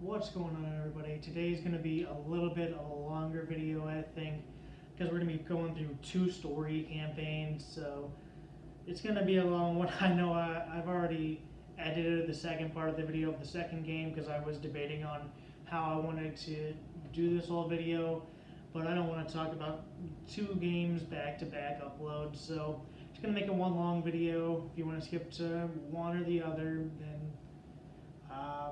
What's going on, everybody? Today's going to be a little bit of a longer video, I think, because we're going to be going through two story campaigns, so it's going to be a long one. I know I've already edited the second part of the video of the second game because I was debating on how I wanted to do this whole video, but I don't want to talk about two games back-to-back uploads, so just going to make it one long video. If you want to skip to one or the other, then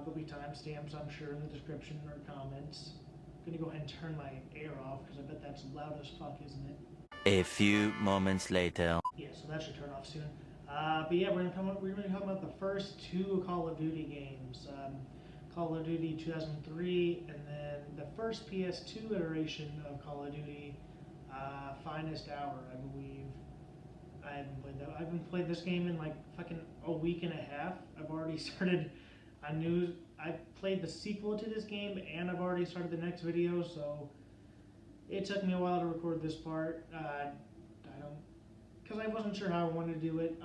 there'll be timestamps, I'm sure, in the description or comments. I'm gonna go ahead and turn my air off because I bet that's loud as fuck, isn't it? A few moments later. Yeah, so that should turn off soon. But yeah, we're gonna talk about the first two Call of Duty games. Call of Duty 2003, and then the first PS2 iteration of Call of Duty, Finest Hour, I believe. I haven't played that. I haven't played this game in like fucking a week and a half. I've already started. I played the sequel to this game, and I've already started the next video, so it took me a while to record this part. Because I wasn't sure how I wanted to do it.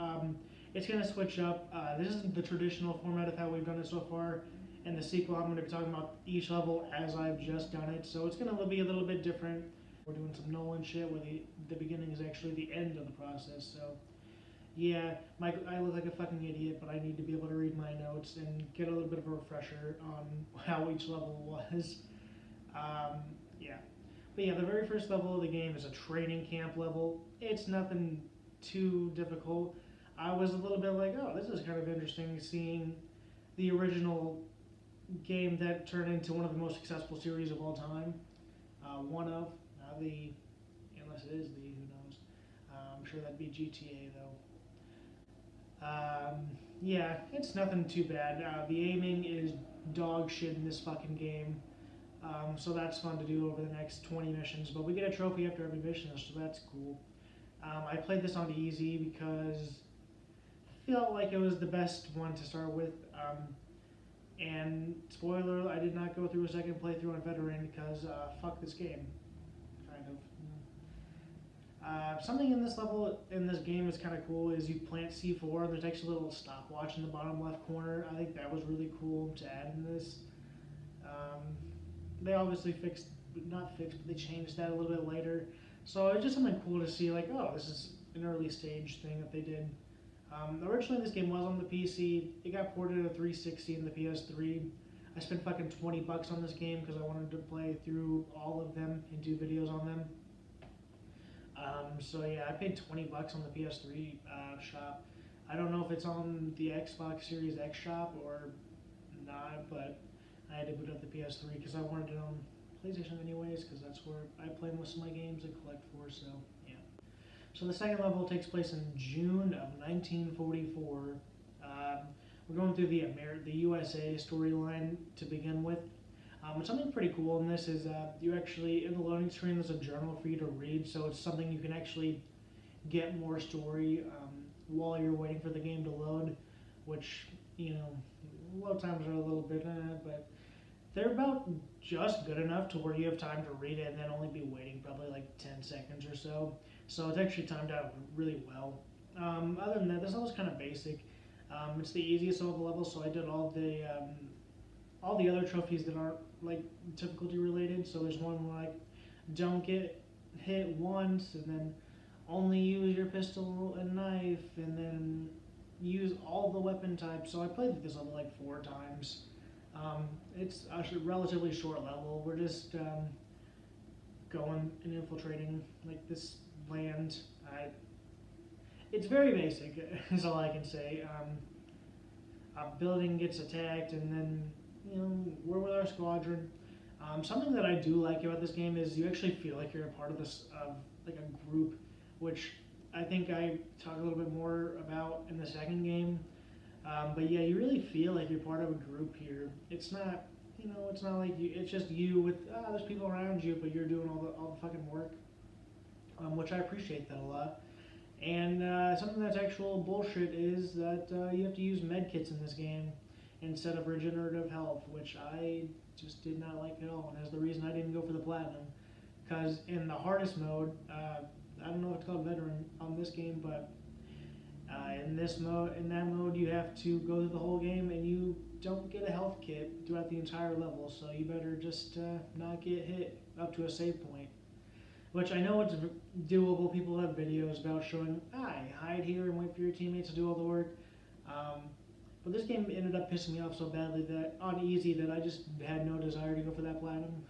It's gonna switch up. This isn't the traditional format of how we've done it so far. In the sequel, I'm gonna be talking about each level as I've just done it, so it's gonna be a little bit different. We're doing some Nolan shit where the beginning is actually the end of the process, so. Yeah, I look like a fucking idiot, but I need to be able to read my notes and get a little bit of a refresher on how each level was. Yeah. But yeah, the very first level of the game is a training camp level. It's nothing too difficult. I was a little bit like, oh, this is kind of interesting seeing the original game that turned into one of the most successful series of all time. One of, not the, unless it is the, who knows. I'm sure that'd be GTA though. Yeah, it's nothing too bad. The aiming is dog shit in this fucking game, so that's fun to do over the next 20 missions. But we get a trophy after every mission, so that's cool. I played this on easy because I felt like it was the best one to start with. And spoiler, I did not go through a second playthrough on veteran because fuck this game, kind of. Something in this level, in this game is kind of cool is you plant C4 and there's actually a little stopwatch in the bottom left corner. I think that was really cool to add in this. They obviously not fixed, but they changed that a little bit later. So it's just something cool to see, like, oh, this is an early stage thing that they did. Originally this game was on the PC. It got ported to 360 and the PS3. I spent fucking 20 bucks on this game because I wanted to play through all of them and do videos on them. So yeah, I paid 20 bucks on the PS3 shop. I don't know if it's on the Xbox Series X shop or not, but I had to boot up the PS3 because I wanted it on PlayStation anyways, because that's where I play most of my games and collect for, so yeah. So the second level takes place in June of 1944. We're going through the USA storyline to begin with. Something pretty cool in this is you actually, in the loading screen, there's a journal for you to read, so it's something you can actually get more story while you're waiting for the game to load, which, you know, load times are a little bit, but they're about just good enough to where you have time to read it and then only be waiting probably like 10 seconds or so. So it's actually timed out really well. Other than that, this level's kind of basic. It's the easiest of the levels, so I did all the other trophies that aren't like difficulty related. So there's one like don't get hit once, and then only use your pistol and knife, and then use all the weapon types. So I played this level like 4 times. It's actually a relatively short level. We're just going and infiltrating like this land. It's very basic, is all I can say. A building gets attacked, and then, you know, we're with our squadron. Something that I do like about this game is you actually feel like you're a part of this, like a group, which I think I talk a little bit more about in the second game. But yeah, you really feel like you're part of a group here. It's not, you know, it's not like you. It's just you with there's people around you, but you're doing all the fucking work, which I appreciate that a lot. And something that's actual bullshit is that you have to use medkits in this game instead of regenerative health, which I just did not like at all, and that's the reason I didn't go for the platinum. Because in the hardest mode, I don't know if it's called veteran on this game, but in that mode, you have to go through the whole game, and you don't get a health kit throughout the entire level, so you better just not get hit up to a save point. Which I know it's doable. People have videos about showing, hide here and wait for your teammates to do all the work. But this game ended up pissing me off so badly that on easy that I just had no desire to go for that platinum.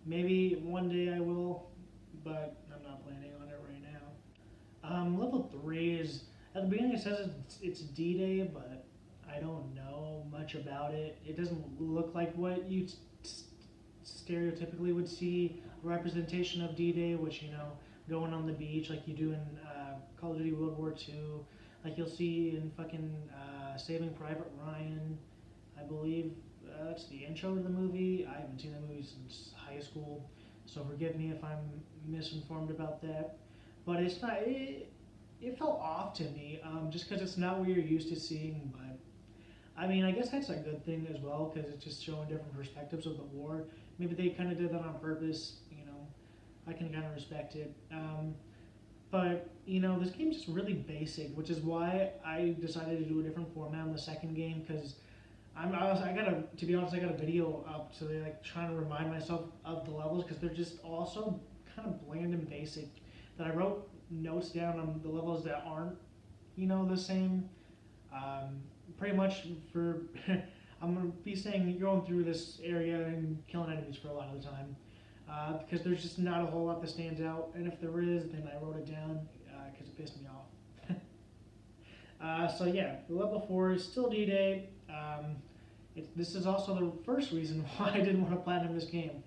Maybe one day I will, but I'm not planning on it right now. Level 3 is, at the beginning it says it's D-Day, but I don't know much about it. It doesn't look like what you stereotypically would see a representation of D-Day, which, you know, going on the beach like you do in Call of Duty World War II, like you'll see in fucking Saving Private Ryan. I believe that's the intro to the movie. I haven't seen the movie since high school, so forgive me if I'm misinformed about that. But it's not. It felt off to me, just because it's not what you're used to seeing. But I mean, I guess that's a good thing as well, because it's just showing different perspectives of the war. Maybe they kind of did that on purpose. You know, I can kind of respect it. But, you know, this game's just really basic, which is why I decided to do a different format on the second game, because to be honest, I got a video up, so they're like trying to remind myself of the levels, because they're just all so kind of bland and basic that I wrote notes down on the levels that aren't, you know, the same. Pretty much for, I'm going to be saying you're going through this area and killing enemies for a lot of the time. Because there's just not a whole lot that stands out, and if there is, then I wrote it down because it pissed me off. So yeah, level 4 is still D-Day. This is also the first reason why I didn't want to platinum this game.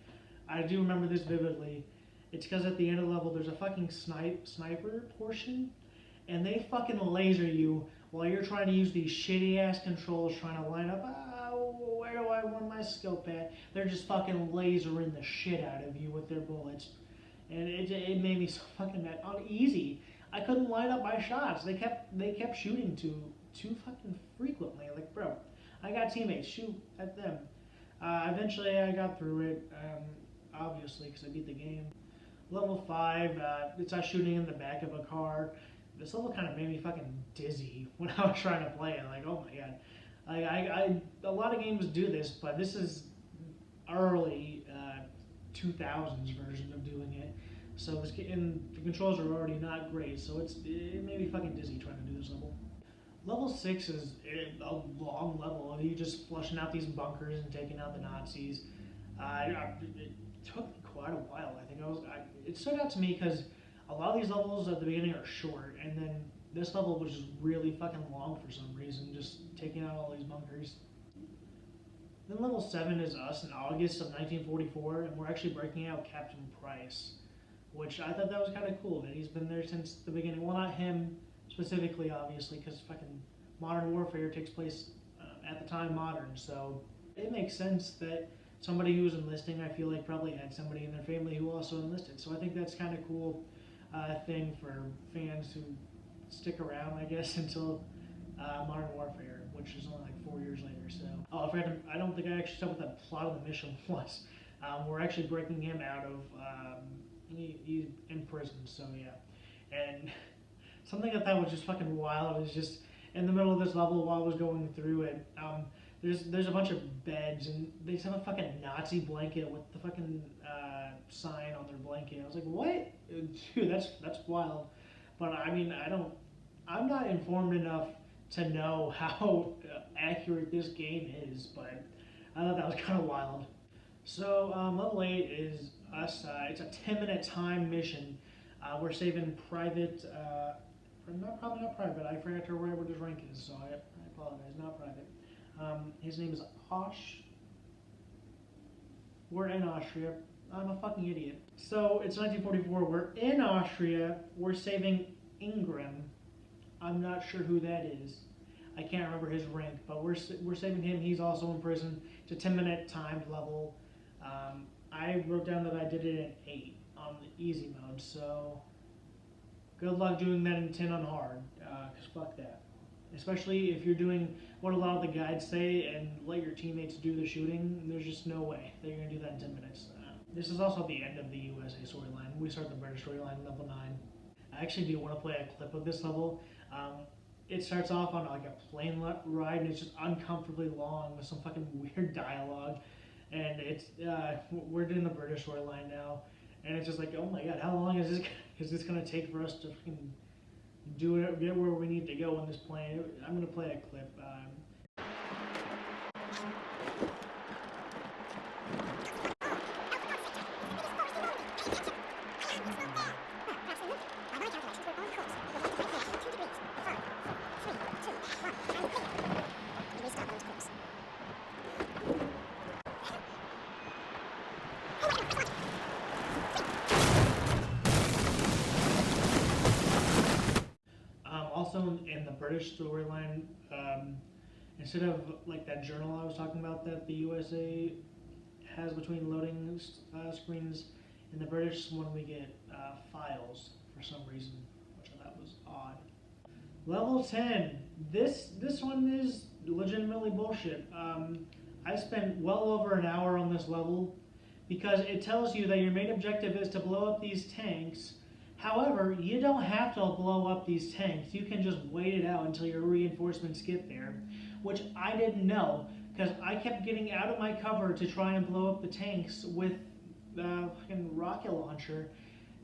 I do remember this vividly. It's because at the end of the level there's a fucking sniper portion, and they fucking laser you while you're trying to use these shitty ass controls trying to line up. Where do I want my scope at? They're just fucking lasering the shit out of you with their bullets. And it made me so fucking mad. On easy, I couldn't line up my shots. They kept shooting too fucking frequently. Like, bro, I got teammates, shoot at them. Eventually I got through it, obviously, because I beat the game. Level 5, it's us shooting in the back of a car. This level kind of made me fucking dizzy when I was trying to play it. Like, oh my god. A lot of games do this, but this is early 2000s version of doing it. So and the controls are already not great, so it made me fucking dizzy trying to do this level. Level 6 is a long level of you just flushing out these bunkers and taking out the Nazis. It took me quite a while. I think it stood out to me because a lot of these levels at the beginning are short, and then this level was just really fucking long for some reason, just taking out all these bunkers. Then level 7 is us in August of 1944, and we're actually breaking out Captain Price, which I thought that was kind of cool, that he's been there since the beginning. Well, not him specifically, obviously, because fucking Modern Warfare takes place at the time modern, so it makes sense that somebody who was enlisting, I feel like, probably had somebody in their family who also enlisted. So I think that's kind of cool thing for fans who stick around, I guess, until Modern Warfare, which is only like 4 years later. So, I don't think I actually said what the plot of the mission was. We're actually breaking him out of he's in prison. So yeah, and something I thought was just fucking wild is just in the middle of this level while I was going through it. There's a bunch of beds, and they just have a fucking Nazi blanket with the fucking sign on their blanket. I was like, what? Dude, that's wild. But I mean, I'm not informed enough to know how accurate this game is, but I thought that was kind of wild. So level 8 is us. It's a 10-minute time mission. We're saving Private. Probably not Private. I forgot to write what his rank is, so I apologize. Not Private. His name is Osh. We're in Austria. I'm a fucking idiot. So it's 1944. We're in Austria. We're saving Ingram. I'm not sure who that is. I can't remember his rank, but we're saving him. He's also in prison. It's a 10-minute timed level. I wrote down that I did it at 8 on the easy mode, so good luck doing that in 10 on hard, because fuck that. Especially if you're doing what a lot of the guides say and let your teammates do the shooting, there's just no way that you're going to do that in 10 minutes. This is also the end of the USA storyline. We start the British storyline in level 9. I actually do want to play a clip of this level. it starts off on like a plane ride, and it's just uncomfortably long with some fucking weird dialogue. And it's we're in the British storyline now, and it's just like, oh my god, how long is this gonna take for us to fucking do it, get where we need to go on this plane? I'm gonna play a clip. Also, in the British storyline, instead of like that journal I was talking about that the USA has between loading screens, in the British one we get files for some reason, which I thought was odd. Level 10. This one is legitimately bullshit. I spent well over an hour on this level because it tells you that your main objective is to blow up these tanks. However, you don't have to blow up these tanks. You can just wait it out until your reinforcements get there, which I didn't know because I kept getting out of my cover to try and blow up the tanks with the fucking rocket launcher.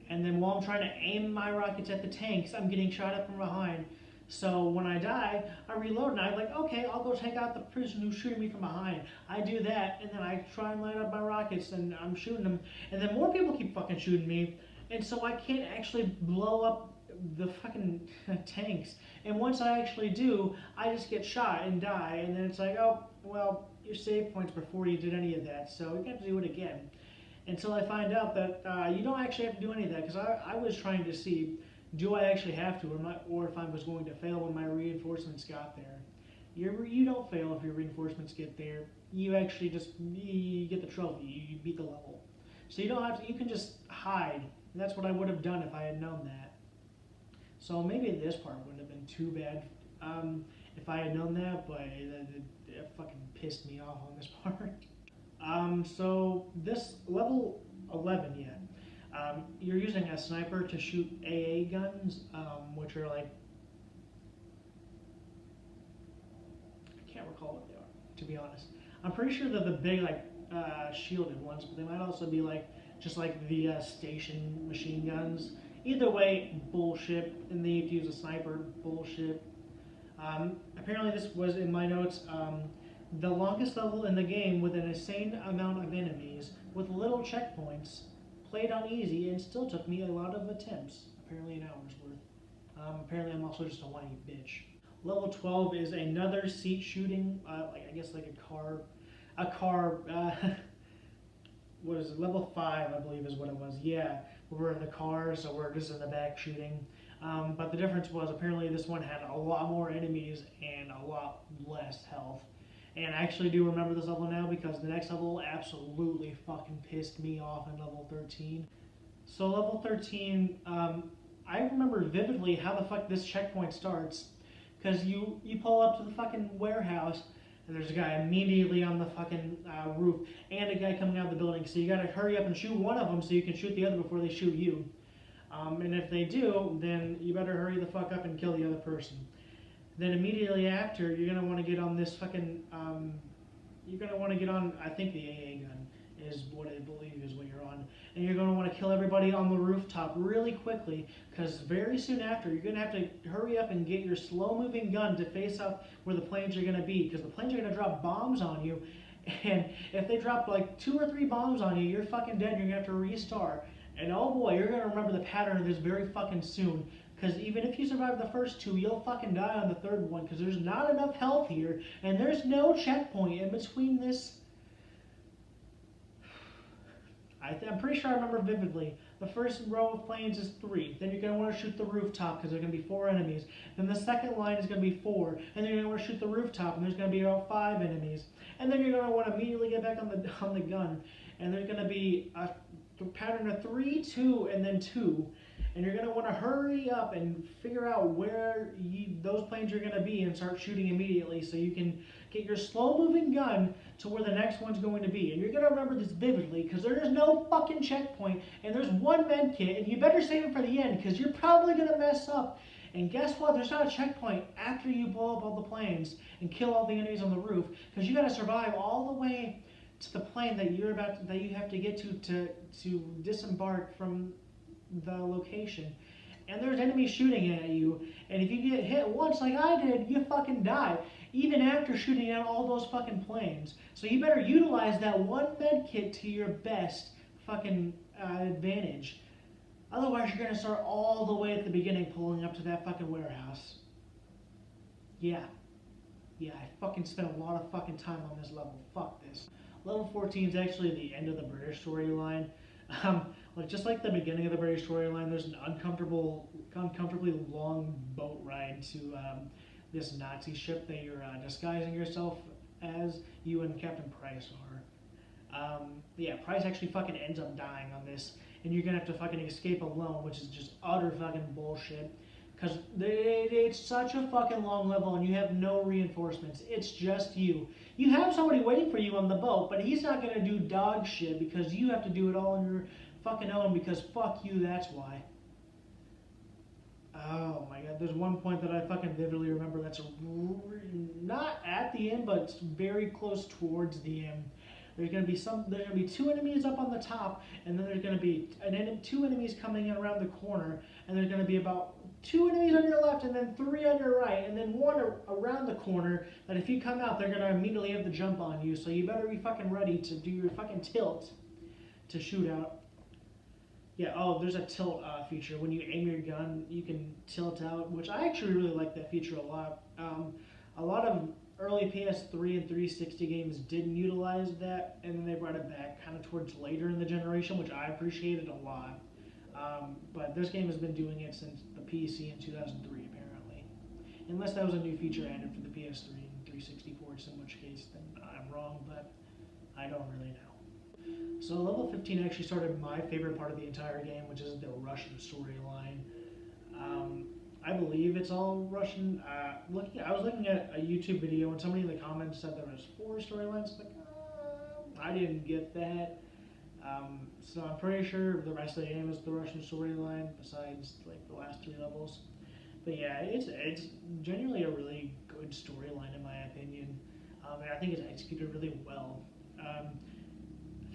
And then while I'm trying to aim my rockets at the tanks, I'm getting shot up from behind. So when I die, I reload and I'm like, okay, I'll go take out the person who's shooting me from behind. I do that, and then I try and line up my rockets, and I'm shooting them. And then more people keep fucking shooting me. And so I can't actually blow up the fucking tanks. And once I actually do, I just get shot and die. And then it's like, oh, well, your save points before you did any of that, so you have to do it again. Until I find out that you don't actually have to do any of that, because I was trying to see, do I actually have to, or if I was going to fail when my reinforcements got there. You don't fail if your reinforcements get there. You actually just you get the trophy. You beat the level. So you don't have to. You can just hide. And that's what I would have done if I had known that. So maybe this part wouldn't have been too bad if I had known that, but it fucking pissed me off on this part. So this level 11, yeah. You're using a sniper to shoot AA guns, which are like, I can't recall what they are, to be honest. I'm pretty sure they're the big, like, shielded ones, but they might also be like, just like the station machine guns. Either way, bullshit. And they need to use a sniper, bullshit. Apparently this was in my notes, the longest level in the game with an insane amount of enemies with little checkpoints, played on easy, and still took me a lot of attempts. Apparently an hour's worth. Apparently I'm also just a whiny bitch. Level 12 is another seat shooting, like I guess like a car, what is it, level 5 I believe is what it was, yeah. We're in the car, so we're just in the back shooting. But the difference was apparently this one had a lot more enemies and a lot less health. And I actually do remember this level now because the next level absolutely fucking pissed me off in level 13. So level 13, I remember vividly how the fuck this checkpoint starts. Because you pull up to the fucking warehouse, and there's a guy immediately on the fucking roof, and a guy coming out of the building. So you gotta hurry up and shoot one of them so you can shoot the other before they shoot you. And if they do, then you better hurry the fuck up and kill the other person. Then immediately after, you're gonna want to get on this fucking, you're gonna want to get on, I think the AA gun is what I believe is what you're on. And you're gonna want to kill everybody on the rooftop really quickly, because very soon after, you're gonna have to hurry up and get your slow-moving gun to face up where the planes are gonna be, because the planes are gonna drop bombs on you, and if they drop like 2 or 3 bombs on you, you're fucking dead. You're gonna have to restart. And oh boy, you're gonna remember the pattern of this very fucking soon. Because even if you survive the first 2, you'll fucking die on the 3rd one. Because there's not enough health here, and there's no checkpoint in between this. I'm pretty sure I remember vividly. The first row of planes is 3. Then you're going to want to shoot the rooftop because there's going to be 4 enemies. Then the second line is going to be 4. And then you're going to want to shoot the rooftop and there's going to be about 5 enemies. And then you're going to want to immediately get back on the gun. And there's going to be a pattern of 3, 2, and then 2. And you're going to want to hurry up and figure out where those planes are going to be and start shooting immediately so you can get your slow-moving gun to where the next one's going to be. And you're going to remember this vividly because there is no fucking checkpoint and there's 1 med kit and you better save it for the end because you're probably going to mess up And guess what? There's not a checkpoint after you blow up all the planes and kill all the enemies on the roof, because you got to survive all the way to the plane that that you have to get to disembark from the location. And there's enemies shooting at you, and if you get hit once like I did, you fucking die, even after shooting out all those fucking planes. So you better utilize that one med kit to your best fucking advantage. Otherwise, you're gonna start all the way at the beginning, pulling up to that fucking warehouse. Yeah, I fucking spent a lot of fucking time on this level. Fuck this. Level 14 is actually the end of the British storyline. Just like the beginning of the British storyline, there's an uncomfortably long boat ride to this Nazi ship that you're disguising yourself as. You and Captain Price are. Price actually fucking ends up dying on this, and you're gonna have to fucking escape alone, which is just utter fucking bullshit. Because it's such a fucking long level and you have no reinforcements. It's just you. You have somebody waiting for you on the boat, but he's not going to do dog shit because you have to do it all on your fucking own, because fuck you, that's why. Oh my god, there's one point that I fucking vividly remember that's not at the end, but it's very close towards the end. There's gonna be two enemies up on the top, and then there's gonna be two enemies coming in around the corner, and there's gonna be about 2 enemies on your left, and then 3 on your right, and then 1 around the corner, that if you come out, they're gonna immediately have the jump on you, so you better be fucking ready to do your fucking tilt to shoot out. Yeah, oh, there's a tilt feature. When you aim your gun, you can tilt out, which I actually really like that feature a lot. A lot of early PS3 and 360 games didn't utilize that, and then they brought it back kind of towards later in the generation, which I appreciated a lot. But this game has been doing it since the PC in 2003, apparently. Unless that was a new feature added for the PS3 and 360 ports, in which case then I'm wrong, but I don't really know. So level 15 actually started my favorite part of the entire game, which is the Russian storyline. I believe it's all Russian. I was looking at a YouTube video and somebody in the comments said there was 4 storylines. Like, I didn't get that. So I'm pretty sure the rest of the game is the Russian storyline, besides like the last 3 levels. But yeah, it's genuinely a really good storyline in my opinion, and I think it's executed really well.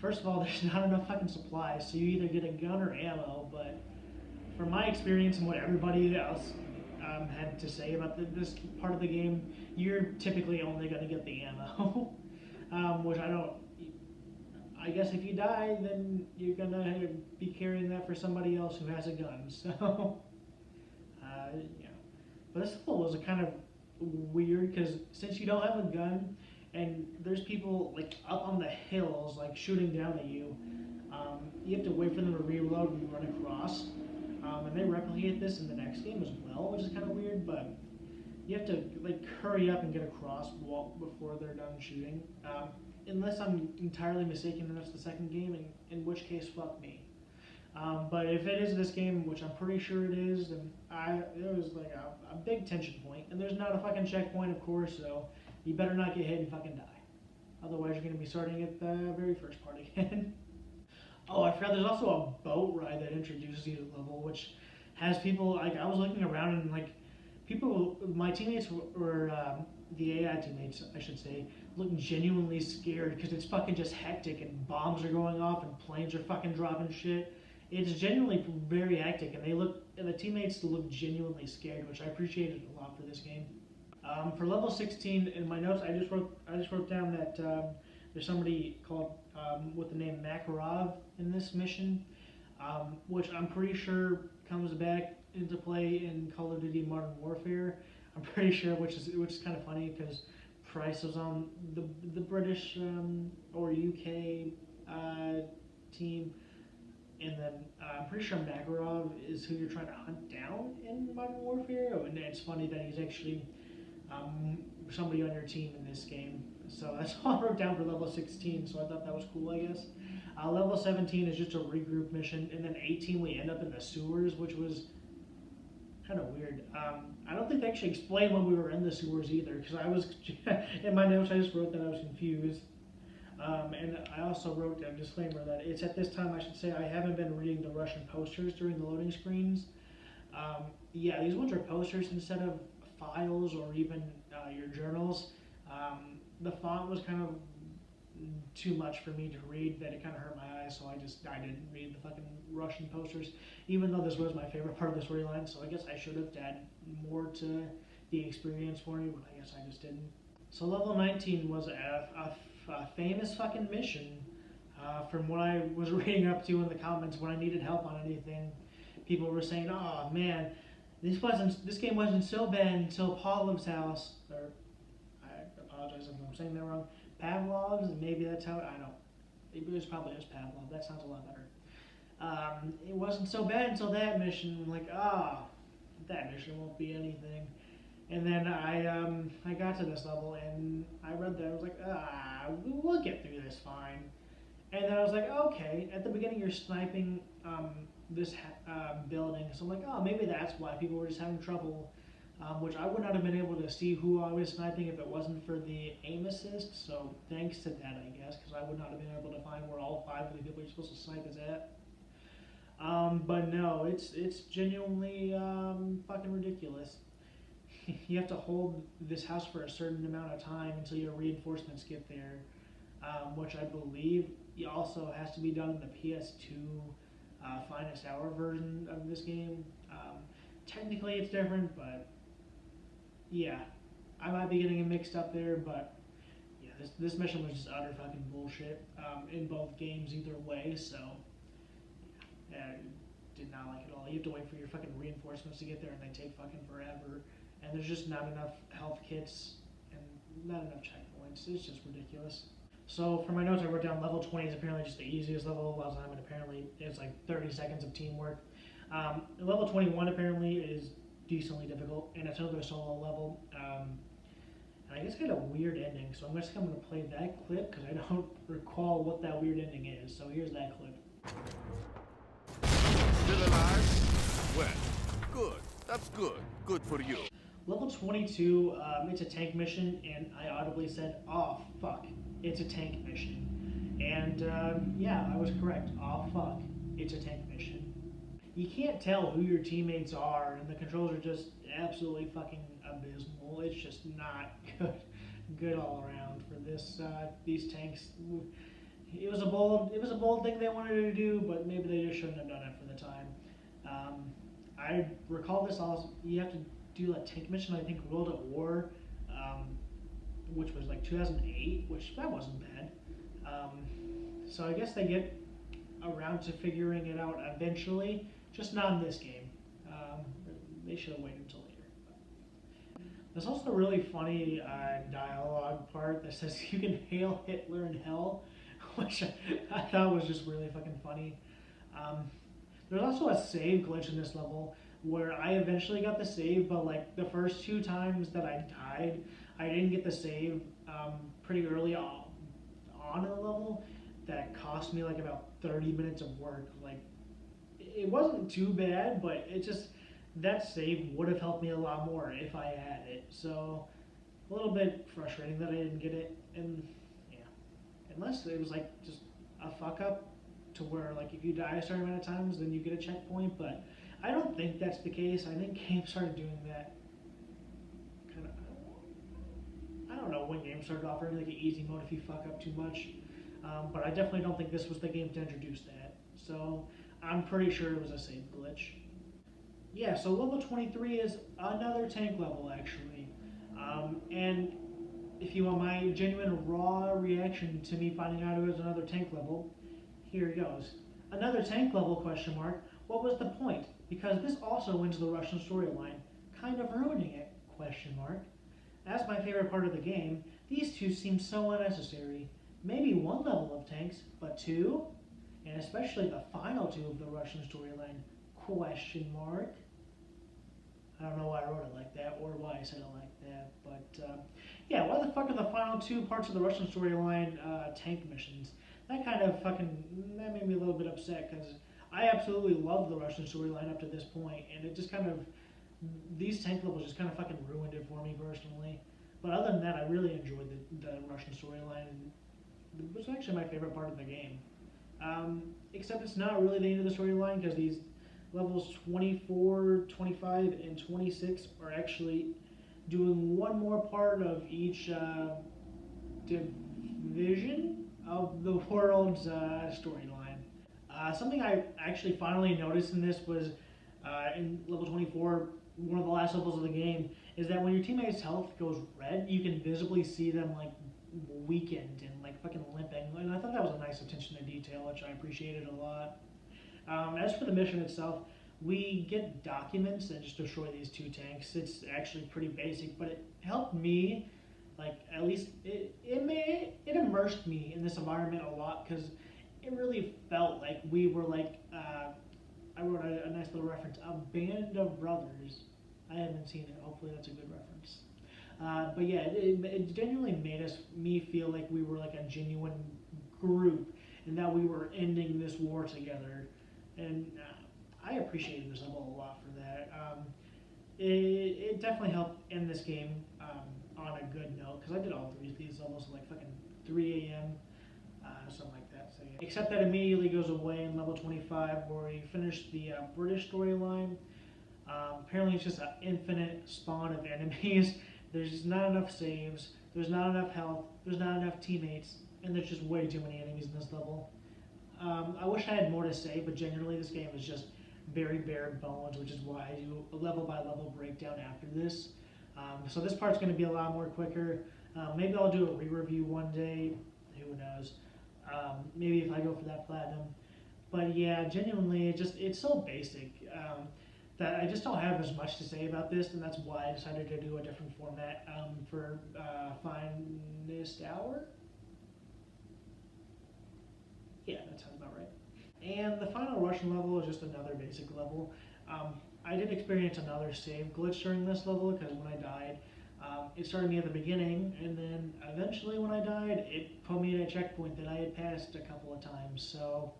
First of all, there's not enough fucking supplies, so you either get a gun or ammo. But from my experience and what everybody else had to say about this part of the game, you're typically only going to get the ammo, which I don't. I guess if you die, then you're gonna be carrying that for somebody else who has a gun. So, yeah. But this level was kind of weird because since you don't have a gun, and there's people like up on the hills like shooting down at you, you have to wait for them to reload and run across. And they replicate this in the next game as well, which is kind of weird. But you have to like hurry up and get across before they're done shooting. Unless I'm entirely mistaken and that's the second game, in which case, fuck me. But if it is this game, which I'm pretty sure it is, then it was like a big tension point. And there's not a fucking checkpoint, of course, so you better not get hit and fucking die. Otherwise, you're going to be starting at the very first part again. Oh, I forgot there's also a boat ride that introduces you to the level, which has people, like, I was looking around and, like, my teammates were, the AI teammates, I should say, look genuinely scared because it's fucking just hectic and bombs are going off and planes are fucking dropping shit. It's genuinely very hectic, and the teammates look genuinely scared, which I appreciated a lot for this game. For level 16, in my notes, I just wrote down that there's somebody called with the name Makarov in this mission, which I'm pretty sure comes back into play in Call of Duty Modern Warfare. I'm pretty sure, which is kind of funny because Price was on the British or UK team, and then I'm pretty sure Makarov is who you're trying to hunt down in Modern Warfare. And it's funny that he's actually somebody on your team in this game. So that's all I wrote down for level 16. So I thought that was cool, I guess. Level 17 is just a regroup mission, and then 18 we end up in the sewers, which was kind of weird. I don't think they actually explained when we were in the sewers either, because I was, in my notes I just wrote that I was confused. And I also wrote a disclaimer that it's at this time, I should say, I haven't been reading the Russian posters during the loading screens. Yeah, these ones are posters instead of files or even your journals. The font was kind of too much for me to read, that it kind of hurt my eyes, so I didn't read the fucking Russian posters, even though this was my favorite part of the storyline. So I guess I should have added more to the experience for me, but I guess I just didn't. So level 19 was a famous fucking mission. From what I was reading up to in the comments, when I needed help on anything, people were saying, "Oh man, this game wasn't so bad until Pavlov's house." Or I apologize if I'm saying that wrong. Pavlov's, maybe that's how I don't. It was probably just Pavlov. That sounds a lot better. It wasn't so bad until that mission. I'm like, that mission won't be anything. And then I got to this level and I read that. I was like, we'll get through this fine. And then I was like, okay. At the beginning, you're sniping this building, so I'm like, maybe that's why people were just having trouble. Which I would not have been able to see who I was sniping if it wasn't for the aim assist. So thanks to that, I guess, because I would not have been able to find where all 5 of the people you're supposed to snipe is at. But no, it's genuinely fucking ridiculous. You have to hold this house for a certain amount of time until your reinforcements get there, which I believe also has to be done in the PS2 Finest Hour version of this game. Technically, it's different, but yeah, I might be getting it mixed up there. But yeah, this mission was just utter fucking bullshit in both games either way. So yeah, I did not like it at all. You have to wait for your fucking reinforcements to get there, and they take fucking forever. And there's just not enough health kits and not enough checkpoints. It's just ridiculous. So for my notes, I wrote down level 20 is apparently just the easiest level of all time, and apparently it's like 30 seconds of teamwork. Level 21 apparently is decently difficult, and it's another solo level. And I guess it had a weird ending, so I'm just going to play that clip because I don't recall what that weird ending is. So here's that clip. Still alive? Well, good. That's good. Good for you. Level 22, it's a tank mission, and I audibly said, "Oh fuck, it's a tank mission." And yeah, I was correct. Oh fuck, it's a tank mission. You can't tell who your teammates are, and the controls are just absolutely fucking abysmal. It's just not good all around for these tanks. It was a bold thing they wanted to do, but maybe they just shouldn't have done it for the time. I recall this also. You have to do a tank mission, I think, World at War, which was like 2008, which that wasn't bad. So I guess they get around to figuring it out eventually, just not in this game. They should have waited until later. There's also a really funny dialogue part that says you can hail Hitler in hell, which I thought was just really fucking funny. There's also a save glitch in this level where I eventually got the save, but like the first 2 times that I died, I didn't get the save pretty early on in the level. That cost me like about 30 minutes of work. Like, it wasn't too bad, but it just, that save would have helped me a lot more if I had it. So a little bit frustrating that I didn't get it. And yeah, unless it was like just a fuck up to where like if you die a certain amount of times, then you get a checkpoint. But I don't think that's the case. I think games started doing that kind of, I don't know when games started offering like an easy mode if you fuck up too much. But I definitely don't think this was the game to introduce that. So I'm pretty sure it was a save glitch. Yeah, so level 23 is another tank level actually. And if you want my genuine raw reaction to me finding out it was another tank level, here it goes. Another tank level, question mark. What was the point? Because this also wins the Russian storyline, kind of ruining it, question mark. As my favorite part of the game, these two seem so unnecessary. Maybe 1 level of tanks, but 2? And especially the final 2 of the Russian storyline, question mark. I don't know why I wrote it like that, or why I said it like that, but yeah, why the fuck are the final 2 parts of the Russian storyline tank missions? That made me a little bit upset, because I absolutely loved the Russian storyline up to this point, and it just kind of, these tank levels just kind of fucking ruined it for me personally. But other than that, I really enjoyed the Russian storyline, and it was actually my favorite part of the game. Except it's not really the end of the storyline, because these levels 24, 25, and 26 are actually doing one more part of each division of the world's storyline. Something I actually finally noticed in this was in level 24, one of the last levels of the game, is that when your teammate's health goes red, you can visibly see them like weakened and like fucking limping. And I thought that was a nice attention to detail, which I appreciated a lot. As for the mission itself, we get documents that just destroy these two tanks. It's actually pretty basic, but it helped me, like at least it immersed me in this environment a lot because it really felt like we were like I wrote a nice little reference, a band of brothers. I haven't seen it. Hopefully that's a good reference. But yeah, it genuinely made me feel like we were like a genuine group and that we were ending this war together. And I appreciated this level a lot for that. It definitely helped end this game on a good note because I did all three of these levels at like fucking 3 a.m. Something like that. So, yeah. Except that immediately goes away in level 25 where we finished the British storyline. Apparently it's just an infinite spawn of enemies. There's just not enough saves, there's not enough health, there's not enough teammates, and there's just way too many enemies in this level. I wish I had more to say, but generally this game is just very bare bones, which is why I do a level by level breakdown after this. So this part's going to be a lot more quicker. Maybe I'll do a re-review one day, who knows. Maybe if I go for that platinum. But yeah, genuinely, it's so basic that I just don't have as much to say about this, and that's why I decided to do a different format for Finest Hour. Yeah, that sounds about right. And the final Russian level is just another basic level. I did experience another save glitch during this level because when I died, it started me at the beginning, and then eventually when I died, it put me at a checkpoint that I had passed a couple of times. So,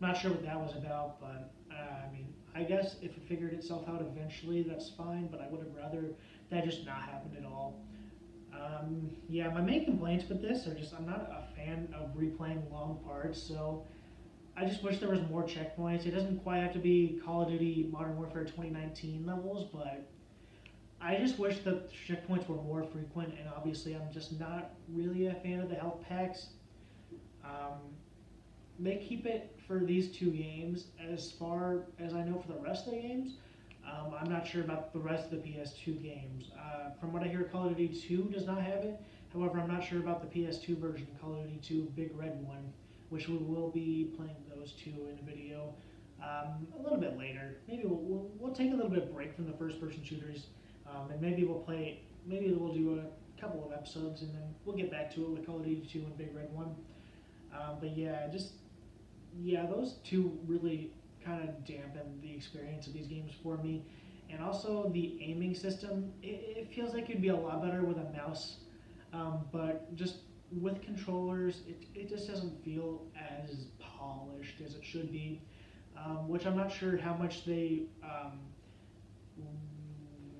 I'm not sure what that was about, but I mean, I guess if it figured itself out eventually, that's fine, but I would have rather that just not happened at all. Yeah, my main complaints with this are just I'm not a fan of replaying long parts, so I just wish there was more checkpoints. It doesn't quite have to be Call of Duty Modern Warfare 2019 levels, but I just wish the checkpoints were more frequent, and obviously I'm just not really a fan of the health packs. They keep it for these two games. As far as I know for the rest of the games, I'm not sure about the rest of the PS2 games. From what I hear, Call of Duty 2 does not have it. However, I'm not sure about the PS2 version, Call of Duty 2 Big Red one, which we will be playing those two in a video a little bit later. Maybe we'll take a little bit of break from the first-person shooters, and maybe we'll do a couple of episodes, and then we'll get back to it with Call of Duty 2 and Big Red one. But yeah, those two really kind of dampen the experience of these games for me. And also the aiming system, it feels like it'd be a lot better with a mouse, but just with controllers, it just doesn't feel as polished as it should be, which I'm not sure how much they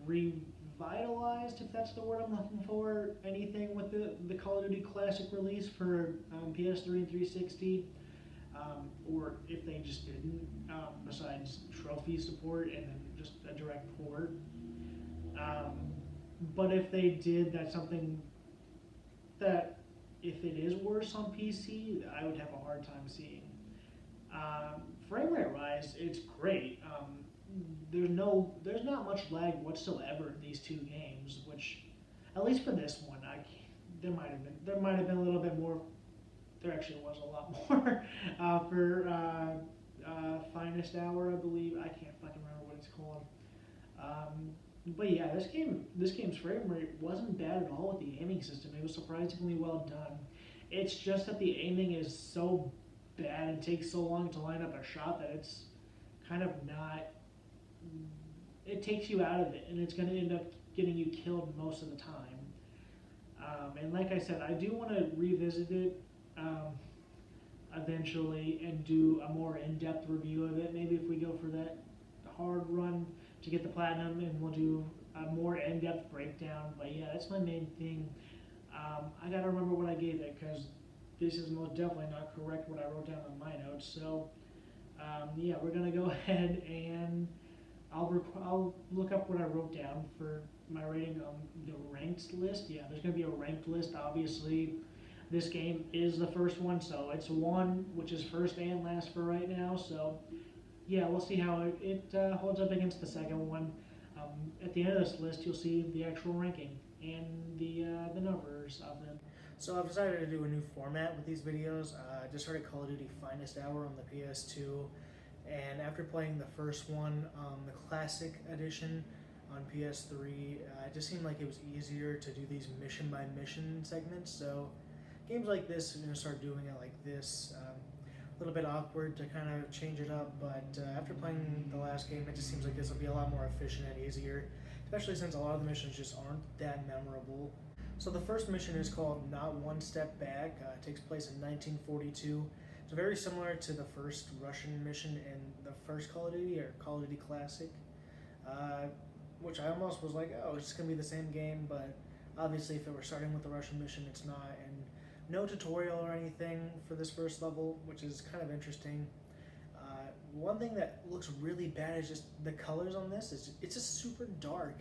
revitalized, if that's the word I'm looking for, anything with the Call of Duty Classic release for PS3 and 360. Or if they just didn't, besides trophy support and then just a direct port. But if they did, that's something that, if it is worse on PC, I would have a hard time seeing. Frame rate rise, it's great. There's not much lag whatsoever in these two games, which, at least for this one, there might have been a little bit more. There actually was a lot more for Finest Hour, I believe. I can't fucking remember what it's called. But yeah, this game's frame rate wasn't bad at all with the aiming system. It was surprisingly well done. It's just that the aiming is so bad and takes so long to line up a shot that it's kind of not. It takes you out of it, and it's going to end up getting you killed most of the time. And like I said, I do want to revisit it eventually and do a more in-depth review of it. Maybe if we go for that hard run to get the platinum, and we'll do a more in-depth breakdown. But yeah, that's my main thing. I gotta remember what I gave it because this is most definitely not correct what I wrote down on my notes. So Yeah, we're gonna go ahead and I'll look up what I wrote down for my rating on the ranked list. Yeah, there's gonna be a ranked list. Obviously, this game is the first one, so it's one, which is first and last for right now. So yeah, we'll see how it holds up against the second one. At the end of this list, you'll see the actual ranking and the numbers of them. So I've decided to do a new format with these videos. I just started CoD Finest Hour on the PS2, and after playing the first one, the Classic Edition on PS3, it just seemed like it was easier to do these mission by mission segments. So games like this, I'm gonna start doing it like this. A little bit awkward to kind of change it up, but after playing the last game, it just seems like this will be a lot more efficient and easier, especially since a lot of the missions just aren't that memorable. So the first mission is called Not One Step Back. It takes place in 1942. It's very similar to the first Russian mission in the first Call of Duty, or Call of Duty Classic, which I almost was like, oh, it's going to be the same game, but obviously if it were starting with the Russian mission, it's not, and no tutorial or anything for this first level, which is kind of interesting. One thing that looks really bad is just the colors on this. It's just super dark.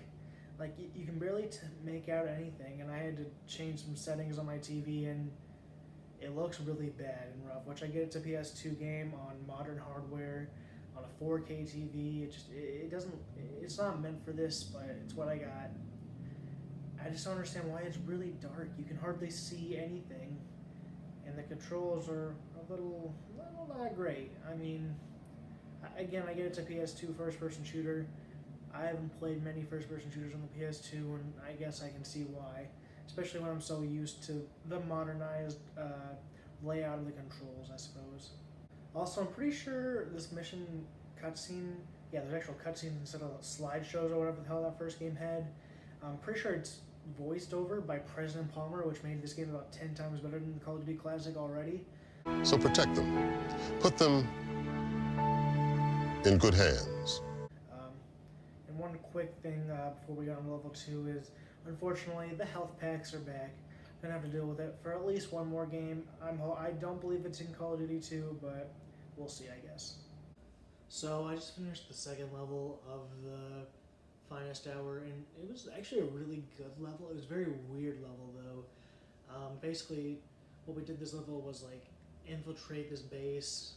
Like, you can barely make out anything, and I had to change some settings on my TV, and it looks really bad and rough, which I get it's a PS2 game on modern hardware, on a 4K TV. It's not meant for this, but it's what I got. I just don't understand why it's really dark. You can hardly see anything, and the controls are a little not great. I mean, again, I get it's a PS2 first-person shooter. I haven't played many first-person shooters on the PS2, and I guess I can see why, especially when I'm so used to the modernized layout of the controls, I suppose. Also, I'm pretty sure this mission cutscene, yeah, there's actual cutscenes instead of slideshows or whatever the hell that first game had. I'm pretty sure it's voiced over by President Palmer, which made this game about 10 times better than the Call of Duty Classic already. So protect them. Put them in good hands. And one quick thing before we go on to level 2 is, unfortunately, the health packs are back. Gonna have to deal with it for at least one more game. I don't believe it's in Call of Duty 2, but we'll see, I guess. So I just finished the second level of the Finest Hour, and it was actually a really good level. It was a very weird level, though. Basically, what we did this level was like infiltrate this base.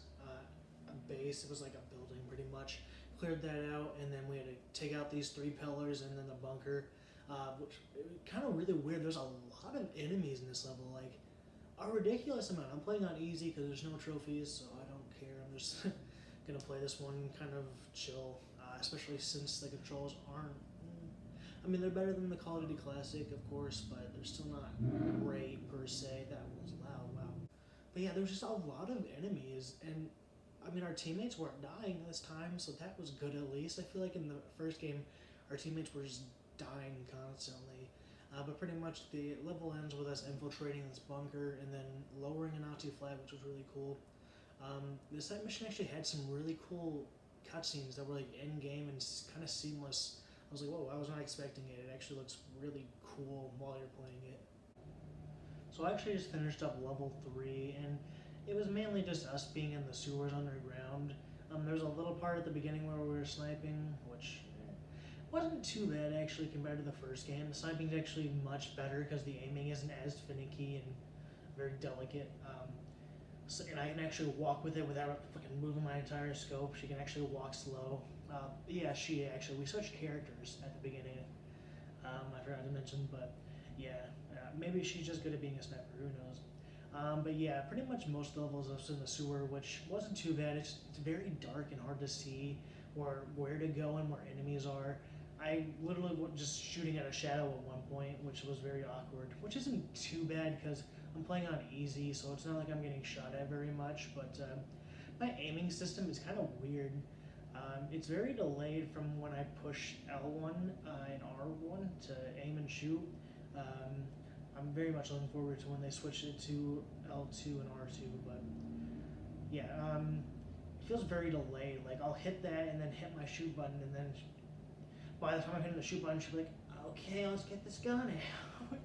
It was like a building, pretty much. Cleared that out, and then we had to take out these 3 pillars and then the bunker, which kind of really weird. There's a lot of enemies in this level, like a ridiculous amount. I'm playing on easy because there's no trophies, so I don't care. I'm just gonna play this one kind of chill, especially since the controls aren't. I mean, they're better than the Call of Duty Classic, of course, but they're still not great per se. That was loud, wow. But yeah, there was just a lot of enemies, and I mean, our teammates weren't dying this time, so that was good at least. I feel like in the first game, our teammates were just dying constantly. But pretty much the level ends with us infiltrating this bunker and then lowering a Nazi flag, which was really cool. This mission actually had some really cool cutscenes that were like in-game and kind of seamless. I was like, whoa, I was not expecting it. It actually looks really cool while you're playing it. So I actually just finished up level 3, and it was mainly just us being in the sewers underground. There's a little part at the beginning where we were sniping, which wasn't too bad actually compared to the first game. The sniping's actually much better because the aiming isn't as finicky and very delicate. And I can actually walk with it without fucking moving my entire scope. She can actually walk slow. Yeah, we switched characters at the beginning. I forgot to mention, but yeah, maybe she's just good at being a sniper, who knows. But yeah, pretty much most levels I was in the sewer, which wasn't too bad. It's very dark and hard to see where to go and where enemies are. I literally was just shooting at a shadow at one point, which was very awkward, which isn't too bad because I'm playing on easy, so it's not like I'm getting shot at very much, but my aiming system is kind of weird. It's very delayed from when I push L1 and R1 to aim and shoot. I'm very much looking forward to when they switch it to L2 and R2, but yeah, it feels very delayed. Like, I'll hit that and then hit my shoot button, and then by the time I'm hitting the shoot button, she'll be like, okay, let's get this gun out.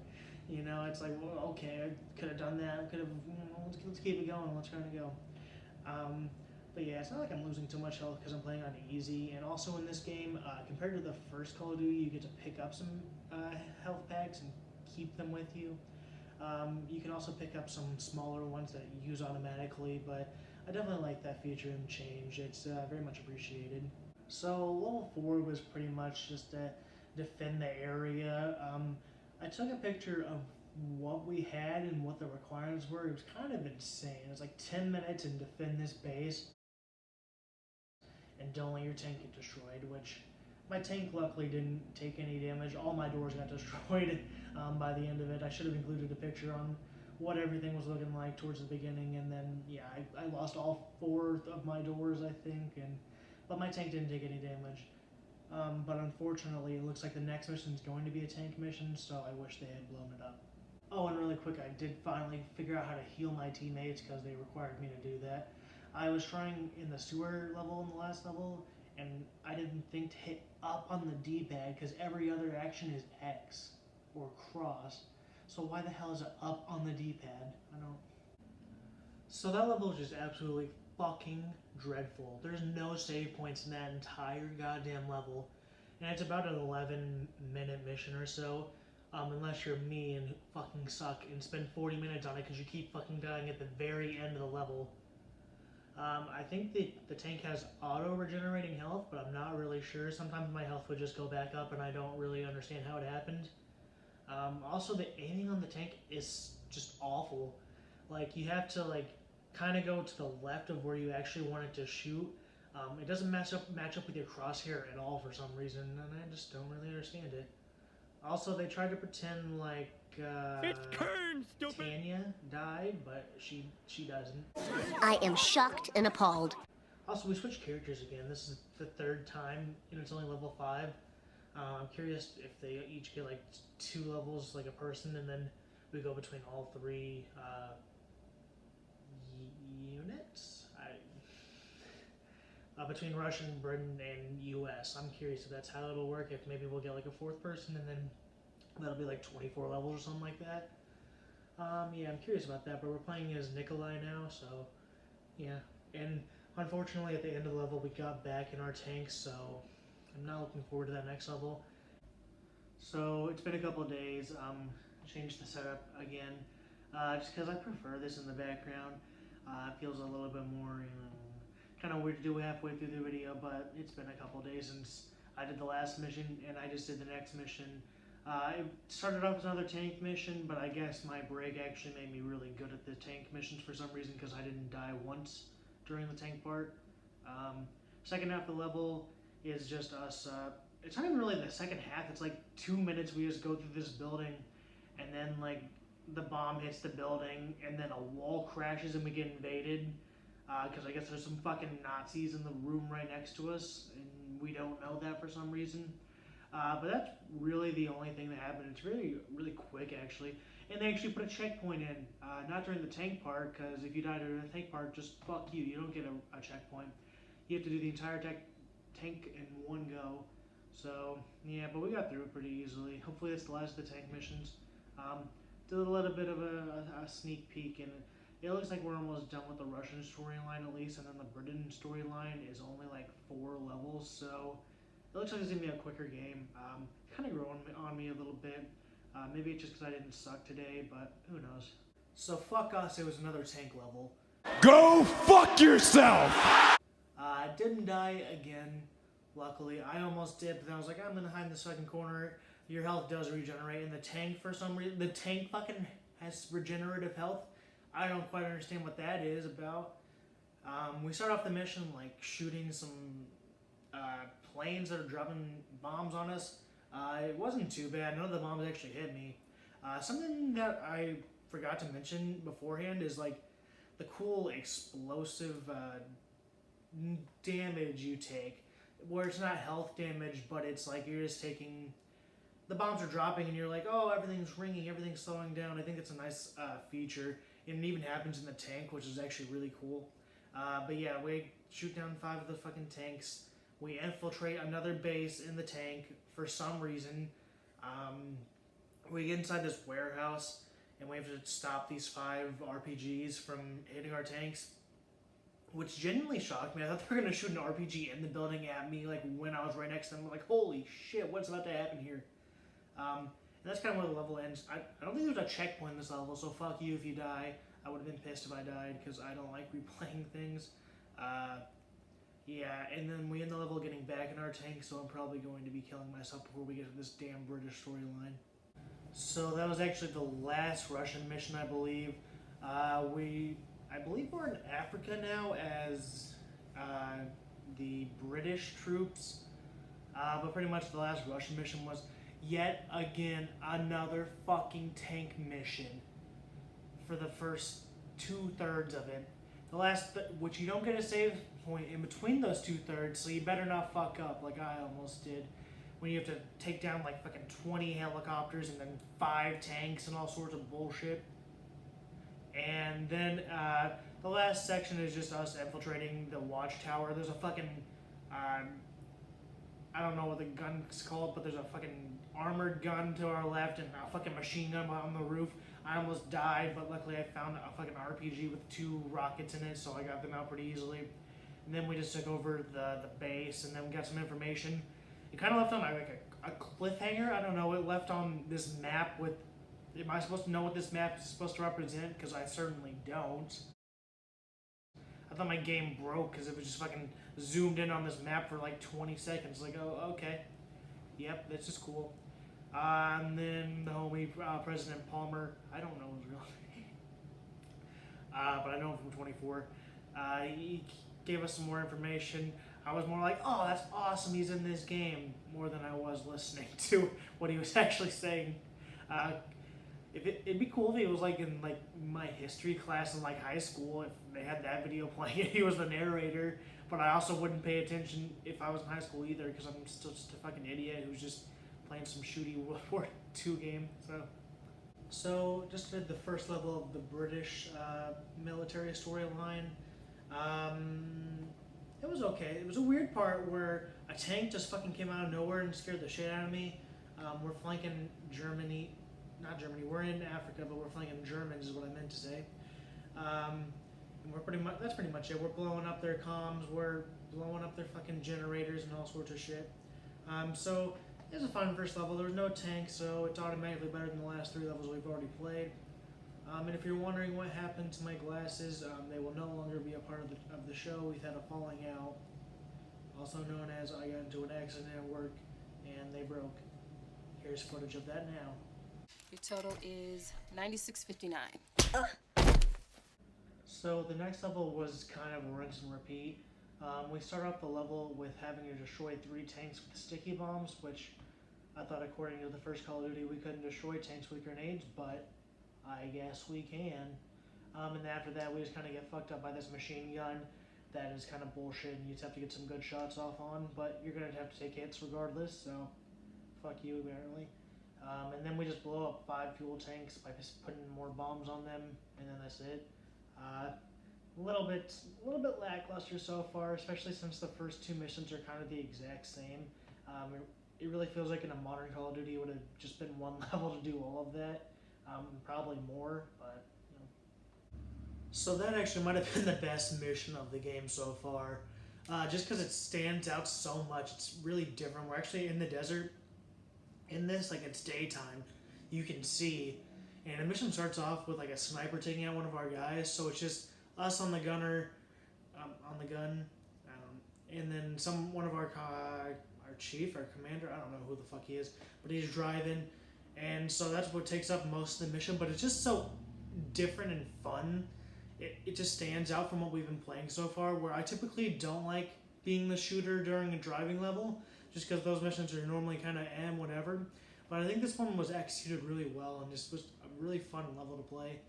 You know, it's like, well, okay, I could have done that. I could have, let's keep it going. Let's try to go. But yeah, it's not like I'm losing too much health because I'm playing on easy. And also in this game, compared to the first Call of Duty, you get to pick up some health packs and keep them with you. You can also pick up some smaller ones that you use automatically, but I definitely like that feature and change. It's very much appreciated. So level 4 was pretty much just to defend the area. I took a picture of what we had and what the requirements were. It was kind of insane. It was like 10 minutes and defend this base and don't let your tank get destroyed, which my tank luckily didn't take any damage. All my doors got destroyed by the end of it. I should have included a picture on what everything was looking like towards the beginning, and then yeah, I lost all 4 of my doors, I think, but my tank didn't take any damage. But unfortunately, it looks like the next mission is going to be a tank mission, so I wish they had blown it up. Oh, and really quick, I did finally figure out how to heal my teammates because they required me to do that. I was trying in the sewer level in the last level, and I didn't think to hit up on the D-pad because every other action is X or cross. So why the hell is it up on the D-pad? I don't. So that level is just absolutely fucking dreadful. There's no save points in that entire goddamn level, and it's about an 11-minute mission or so. Unless you're me and fucking suck and spend 40 minutes on it because you keep fucking dying at the very end of the level. I think the tank has auto-regenerating health, but I'm not really sure. Sometimes my health would just go back up and I don't really understand how it happened. Also, the aiming on the tank is just awful. Like, you have to, like, kind of go to the left of where you actually want it to shoot. It doesn't match up with your crosshair at all for some reason, and I just don't really understand it. Also, they tried to pretend like Tanya died, but she doesn't. I am shocked and appalled. Also, we switched characters again. This is the 3rd time, and it's only level 5. I'm curious if they each get like 2 levels, like a person, and then we go between all 3 units. Between Russia, Britain, and U.S. I'm curious if that's how it'll work. If maybe we'll get like a 4th person, and then that'll be like 24 levels or something like that. Yeah, I'm curious about that. But we're playing as Nikolai now, so yeah. And unfortunately, at the end of the level, we got back in our tanks, so I'm not looking forward to that next level. So it's been a couple of days. Changed the setup again, just because I prefer this in the background. It feels a little bit more, kind of weird to do halfway through the video, but it's been a couple days since I did the last mission, and I just did the next mission. It started off as another tank mission, but I guess my break actually made me really good at the tank missions for some reason, because I didn't die once during the tank part. Second half of the level is just us. It's not even really the second half. It's like 2 minutes we just go through this building, and then like the bomb hits the building, and then a wall crashes and we get invaded. Because I guess there's some fucking Nazis in the room right next to us, and we don't know that for some reason. But that's really the only thing that happened. It's really, really quick, actually. And they actually put a checkpoint in, not during the tank part, because if you die during the tank part, just fuck you. You don't get a checkpoint. You have to do the entire tank in one go. So, yeah, but we got through it pretty easily. Hopefully that's the last of the tank missions. Did a little bit of a sneak peek, and it looks like we're almost done with the Russian storyline at least, and then the Britain storyline is only like 4 levels, so it looks like it's going to be a quicker game. Kind of growing on me a little bit. Maybe it's just because I didn't suck today, but who knows. So fuck us, it was another tank level. Go fuck yourself! I didn't die again, luckily. I almost did, but then I was like, I'm going to hide in the second corner. Your health does regenerate, and the tank, for some reason, the tank fucking has regenerative health. I don't quite understand what that is about. We start off the mission like shooting some planes that are dropping bombs on us. It wasn't too bad. None of the bombs actually hit me. Something that I forgot to mention beforehand is like the cool explosive damage you take, where it's not health damage, but it's like you're just taking. The bombs are dropping and you're like, oh, everything's ringing, everything's slowing down. I think it's a nice feature. And it even happens in the tank, which is actually really cool. But yeah, we shoot down 5 of the fucking tanks. We infiltrate another base in the tank for some reason. We get inside this warehouse and we have to stop these 5 RPGs from hitting our tanks. which genuinely shocked me. I thought they were gonna shoot an RPG in the building at me, like when I was right next to them. Like, holy shit, what's about to happen here? And that's kind of where the level ends. I don't think there's a checkpoint in this level, so fuck you if you die. I would have been pissed if I died because I don't like replaying things. Yeah, and then we end the level getting back in our tank, so I'm probably going to be killing myself before we get to this damn British storyline. So that was actually the last Russian mission, I believe. I believe we're in Africa now as the British troops, but pretty much the last Russian mission was yet again another fucking tank mission for the first 2/3 of it. The last, which you don't get a save point in between those 2/3, so you better not fuck up like I almost did. When you have to take down like fucking 20 helicopters and then 5 tanks and all sorts of bullshit. And then the last section is just us infiltrating the watchtower. There's a fucking, I don't know what the gun's called, but there's a fucking armored gun to our left and a fucking machine gun on the roof. I almost died, but luckily I found a fucking RPG with 2 rockets in it, so I got them out pretty easily. And then we just took over the base, and then we got some information. It kind of left on like a cliffhanger. I don't know. It left on this map with. Am I supposed to know what this map is supposed to represent? Because I certainly don't. I thought my game broke because it was just fucking zoomed in on this map for like 20 seconds. Like, oh, okay. Yep, this is cool. And then the homie President Palmer, I don't know his real name, but I know him from 24. He gave us some more information. I was more like, oh, that's awesome, he's in this game, more than I was listening to what he was actually saying. It'd be cool if he was like in like my history class in like high school, if they had that video playing and he was the narrator, but I also wouldn't pay attention if I was in high school either, because I'm still just a fucking idiot who's just playing some shooty World War II game. So just did the first level of the British military storyline. It was okay. It was a weird part where a tank just fucking came out of nowhere and scared the shit out of me. We're flanking Germany, not Germany, we're in Africa, but we're flanking Germans is what I meant to say. And we're that's pretty much it. We're blowing up their comms, we're blowing up their fucking generators and all sorts of shit. So it was a fun first level. There was no tank, so it's automatically better than the last 3 levels we've already played. And if you're wondering what happened to my glasses, they will no longer be a part of the show. We've had a falling out, also known as I got into an accident at work and they broke. Here's footage of that now. Your total is 96.59. So the next level was kind of a rinse and repeat. We start off the level with having to destroy 3 tanks with sticky bombs, which I thought according to the first Call of Duty we couldn't destroy tanks with grenades, but I guess we can. And after that we just kind of get fucked up by this machine gun that is kind of bullshit and you just have to get some good shots off on, but you're going to have to take hits regardless, so fuck you apparently. And then we just blow up 5 fuel tanks by just putting more bombs on them, and then that's it. A little bit lackluster so far, especially since the first 2 missions are kind of the exact same. It really feels like in a modern Call of Duty it would have just been 1 level to do all of that. Probably more, but you know. So that actually might have been the best mission of the game so far, just because it stands out so much. It's really different. We're actually in the desert. In this, like, it's daytime. You can see, and the mission starts off with like a sniper taking out one of our guys. So it's just us on the gunner, on the gun, and then one of our chief, our commander. I don't know who the fuck he is, but he's driving. And so that's what takes up most of the mission, but it's just so different and fun. It just stands out from what we've been playing so far, where I typically don't like being the shooter during a driving level, just because those missions are normally kind of whatever. But I think this one was executed really well and just was a really fun level to play.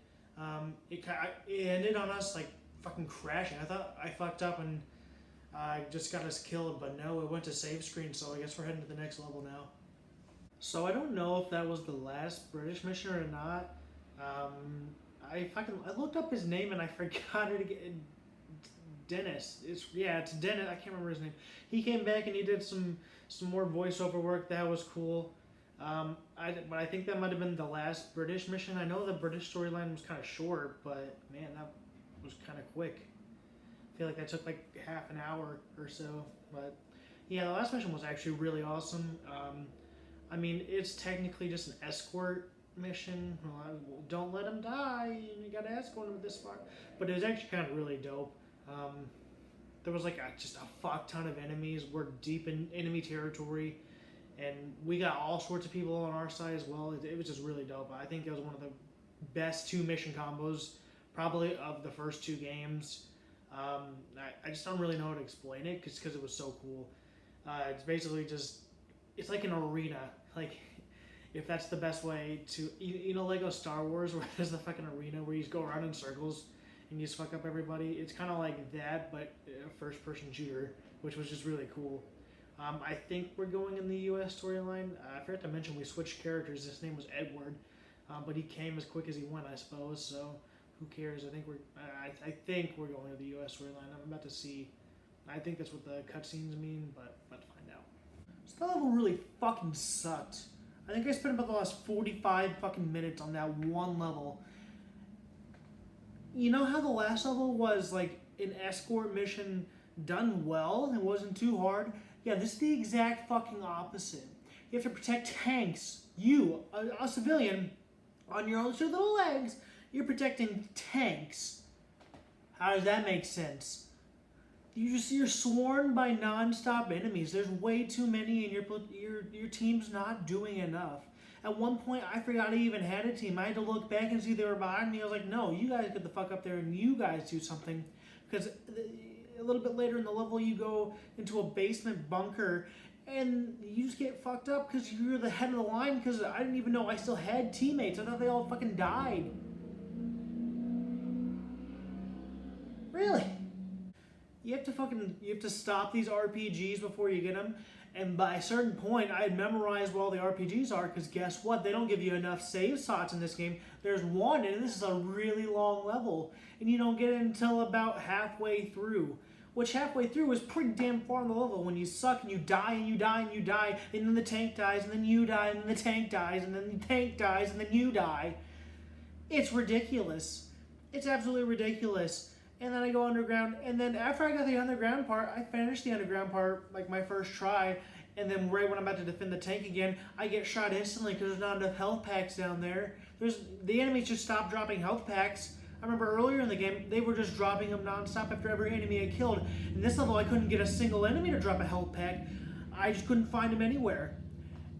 It ended on us like fucking crashing. I thought I fucked up and I just got us killed, but no, it went to save screen, so I guess we're heading to the next level now. So I don't know if that was the last British mission or not. I looked up his name and I forgot it again. Dennis. It's Dennis. I can't remember his name. He came back and he did some more voiceover work. That was cool. But I think that might have been the last British mission. I know the British storyline was kind of short, but man, that was kind of quick. I feel like that took like half an hour or so. But yeah, the last mission was actually really awesome. I mean, it's technically just an escort mission. Well, don't let him die. You gotta escort him this far. But it was actually kind of really dope. There was like just a fuck ton of enemies. We're deep in enemy territory, and we got all sorts of people on our side as well. It was just really dope. I think it was one of the best 2 mission combos, probably of the first 2 games. I just don't really know how to explain it because it was so cool. It's basically just, it's like an arena. Like, if that's the best way to, you know, Lego Star Wars, where there's the fucking arena where you just go around in circles and you just fuck up everybody. It's kind of like that, but a first-person shooter, which was just really cool. I think we're going in the U.S. storyline. I forgot to mention we switched characters. His name was Edward, but he came as quick as he went, I suppose. So who cares? I think we're going to the U.S. storyline. I'm about to see. I think that's what the cutscenes mean, but I'm about to find out. So that level really fucking sucked. I think I spent about the last 45 fucking minutes on that one level. You know how the last level was like an escort mission done well? It wasn't too hard. Yeah, this is the exact fucking opposite. You have to protect tanks. You, a civilian, on your own 2 little legs, you're protecting tanks. How does that make sense? You're sworn by non-stop enemies. There's way too many, and your team's not doing enough. At one point, I forgot I even had a team. I had to look back and see they were behind me. I was like, no, you guys get the fuck up there and you guys do something. Because a little bit later in the level, you go into a basement bunker and you just get fucked up because you're the head of the line, because I didn't even know I still had teammates. I thought they all fucking died. Really? You have to stop these RPGs before you get them. And by a certain point, I had memorized where all the RPGs are, because guess what? They don't give you enough save slots in this game. There's one, and this is a really long level. And you don't get it until about halfway through. Which halfway through is pretty damn far in the level when you suck and you die and you die and you die, and then the tank dies, and then you die, and then the tank dies, and then the tank dies, and then you die. It's ridiculous. It's absolutely ridiculous. And then I go underground, and then after I got the underground part, I finished the underground part, like my first try, and then right when I'm about to defend the tank again, I get shot instantly because there's not enough health packs down there. The enemies just stopped dropping health packs. I remember earlier in the game, they were just dropping them non-stop after every enemy I killed. In this level, I couldn't get a single enemy to drop a health pack. I just couldn't find them anywhere.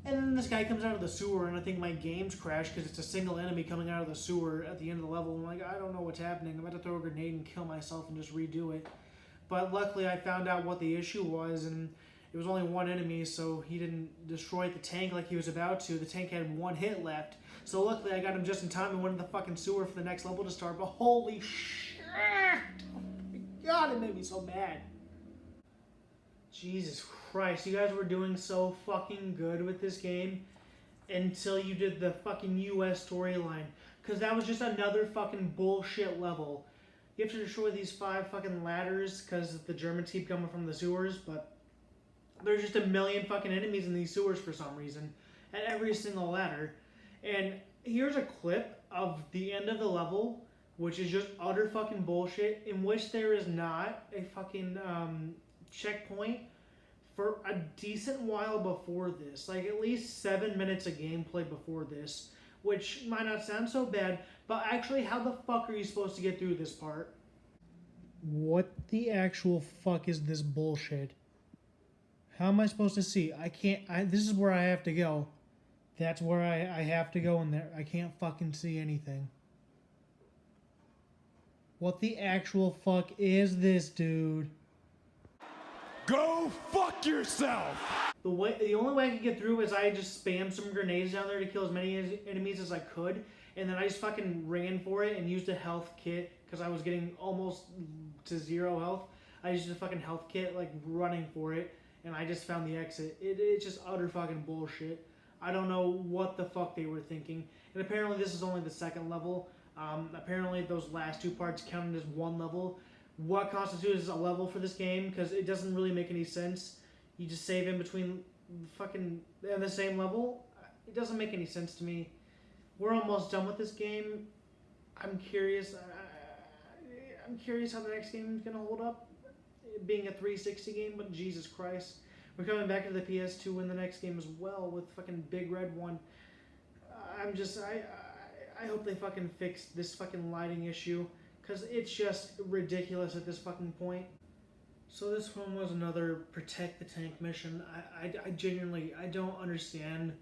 And then this guy comes out of the sewer, and I think my game's crashed because it's a single enemy coming out of the sewer at the end of the level. I'm like, I don't know what's happening. I'm about to throw a grenade and kill myself and just redo it. But luckily, I found out what the issue was, and it was only one enemy, so he didn't destroy the tank like he was about to. The tank had 1 hit left. So luckily, I got him just in time and went in the fucking sewer for the next level to start. But holy shit! Oh my god, it made me so mad. Jesus Christ, you guys were doing so fucking good with this game until you did the fucking US storyline. Because that was just another fucking bullshit level. You have to destroy these 5 fucking ladders because the Germans keep coming from the sewers, but there's just a million fucking enemies in these sewers for some reason at every single ladder. And here's a clip of the end of the level, which is just utter fucking bullshit, in which there is not a fucking checkpoint for a decent while before this. Like at least 7 minutes of gameplay before this, which might not sound so bad, but actually how the fuck are you supposed to get through this part? What the actual fuck is this bullshit? How am I supposed to see? I can't, this is where I have to go. That's where I have to go in there. I can't fucking see anything. What the actual fuck is this, dude? Go fuck yourself! The only way I could get through is I just spammed some grenades down there to kill as many enemies as I could, and then I just fucking ran for it and used a health kit because I was getting almost to 0 health. I used a fucking health kit, like running for it, and I just found the exit. It's just utter fucking bullshit. I don't know what the fuck they were thinking. And apparently this is only the 2nd level. Apparently those last 2 parts counted as 1 level. What constitutes a level for this game? Because it doesn't really make any sense. You just save in between fucking the same level. It doesn't make any sense to me. We're almost done with this game. I'm curious. I'm curious how the next game is gonna hold up. It being a 360 game, but Jesus Christ, we're coming back to the PS2 in the next game as well with fucking Big Red One. I hope they fucking fix this fucking lighting issue, because it's just ridiculous at this fucking point. So this one was another protect the tank mission. I genuinely, I don't understand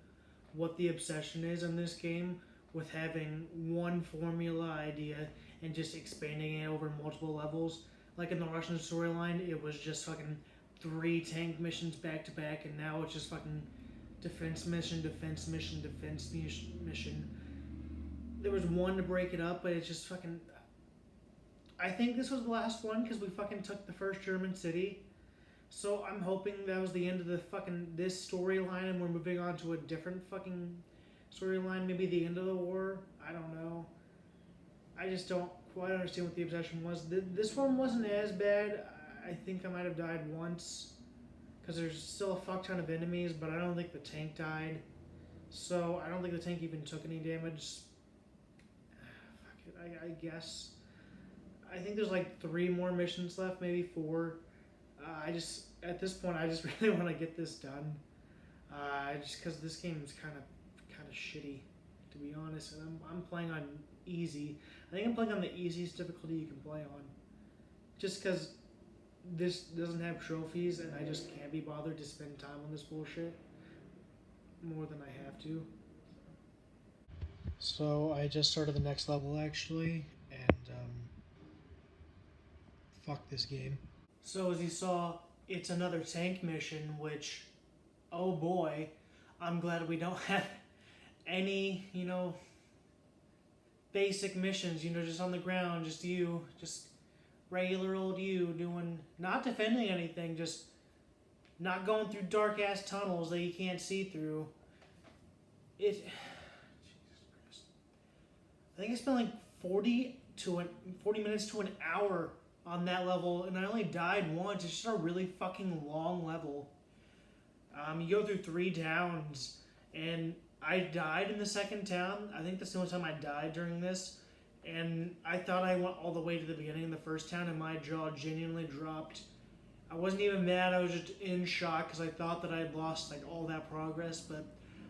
what the obsession is in this game with having one formula idea and just expanding it over multiple levels. Like in the Russian storyline, it was just fucking 3 tank missions back to back, and now it's just fucking defense mission, defense mission, defense mission. There was one to break it up, but it's just fucking... I think this was the last one because we fucking took the first German city. So I'm hoping that was the end of the fucking this storyline and we're moving on to a different fucking storyline. Maybe the end of the war. I don't know. I just don't quite understand what the obsession was. This one wasn't as bad. I think I might have died once because there's still a fuck ton of enemies, but I don't think the tank died. So I don't think the tank even took any damage. Fuck it, I guess. I think there's like 3 more missions left, maybe 4. At this point, I just really want to get this done. Just because this game is kind of shitty, to be honest. And I'm playing on easy. I think I'm playing on the easiest difficulty you can play on. Just because this doesn't have trophies, and I just can't be bothered to spend time on this bullshit more than I have to. So I just started the next level actually, and fuck this game. So as you saw, it's another tank mission, which, oh boy, I'm glad we don't have any, basic missions, just on the ground, just you, just regular old you doing, not defending anything, just not going through dark ass tunnels that you can't see through. Jesus Christ. I think I spent like 40 minutes to an hour on that level, and I only died once. It's just a really fucking long level. You go through 3 towns, and I died in the second town. I think that's the only time I died during this, and I thought I went all the way to the beginning of the first town, and my jaw genuinely dropped. I wasn't even mad. I was just in shock because I thought that I had lost like all that progress, but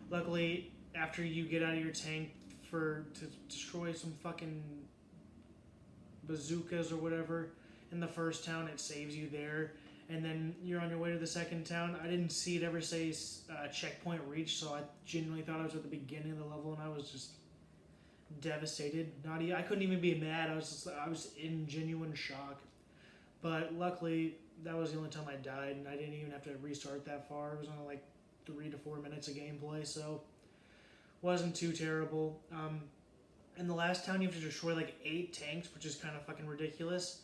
luckily, after you get out of your tank to destroy some fucking bazookas or whatever in the first town, it saves you there, and then you're on your way to the second town. I didn't see it ever say checkpoint reached, so I genuinely thought I was at the beginning of the level, and I was just devastated. I couldn't even be mad. I was in genuine shock. But luckily, that was the only time I died, and I didn't even have to restart that far. It was only like 3 to 4 minutes of gameplay, so wasn't too terrible. In the last town, you have to destroy like 8 tanks, which is kind of fucking ridiculous.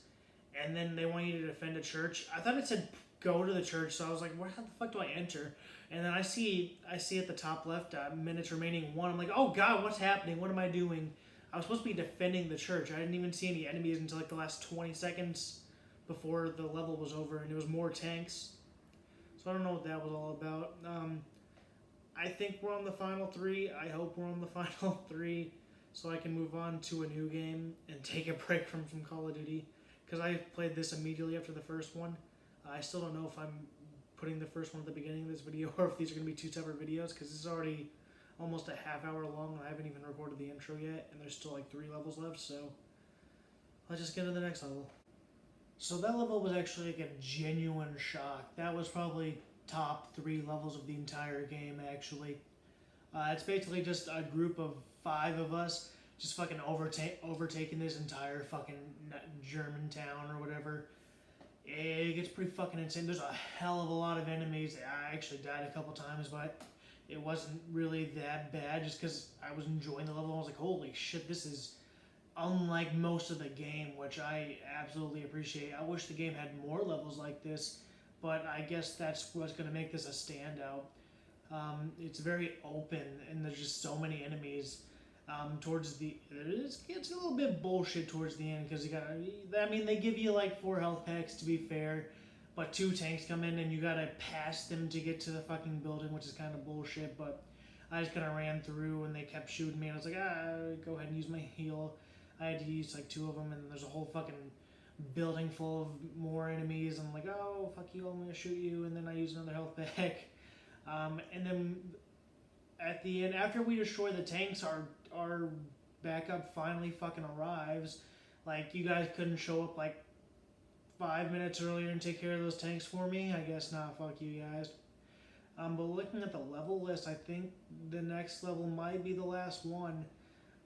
And then they want you to defend a church. I thought it said go to the church, so I was like, where the fuck do I enter? And then I see at the top left, minutes remaining 1. I'm like, oh god, what's happening? What am I doing? I was supposed to be defending the church. I didn't even see any enemies until like the last 20 seconds before the level was over, and it was more tanks. So I don't know what that was all about. I think we're on the final 3. I hope we're on the final 3 so I can move on to a new game and take a break from some Call of Duty. Because I played this immediately after the first one. I still don't know if I'm putting the first one at the beginning of this video or if these are going to be 2 separate videos, because this is already almost a half hour long and I haven't even recorded the intro yet, and there's still like 3 levels left, so let's just get to the next level. So that level was actually like a genuine shock. That was probably top 3 levels of the entire game, actually. It's basically just a group of 5 of us just fucking overtaking this entire fucking German town or whatever. It gets pretty fucking insane. There's a hell of a lot of enemies. I actually died a couple times, but it wasn't really that bad just because I was enjoying the level. I was like, holy shit, this is unlike most of the game, which I absolutely appreciate. I wish the game had more levels like this, but I guess that's what's going to make this a standout. It's very open, and there's just so many enemies. It gets a little bit bullshit towards the end because they give you like 4 health packs to be fair, but 2 tanks come in and you gotta pass them to get to the fucking building, which is kind of bullshit. But I just kind of ran through and they kept shooting me, and I was like, go ahead and use my heal. I had to use like 2 of them, and there's a whole fucking building full of more enemies. I'm like, oh, fuck you, I'm gonna shoot you, and then I use another health pack. And then at the end, after we destroy the tanks, our backup finally fucking arrives. Like, you guys couldn't show up like 5 minutes earlier and take care of those tanks for me? I guess not, fuck you guys. But looking at the level list, I think the next level might be the last one.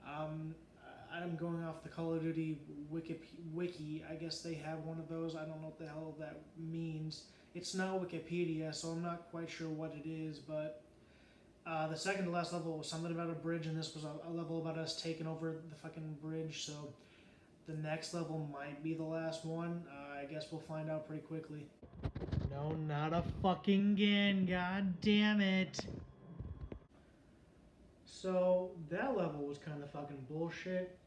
I'm going off the Call of Duty wiki. I guess they have one of those. I don't know what the hell that means. It's not Wikipedia, so I'm not quite sure what it is, but the second to last level was something about a bridge, and this was a level about us taking over the fucking bridge, so the next level might be the last one. I guess we'll find out pretty quickly. No, not a fucking again, god damn it. So, that level was kind of fucking bullshit.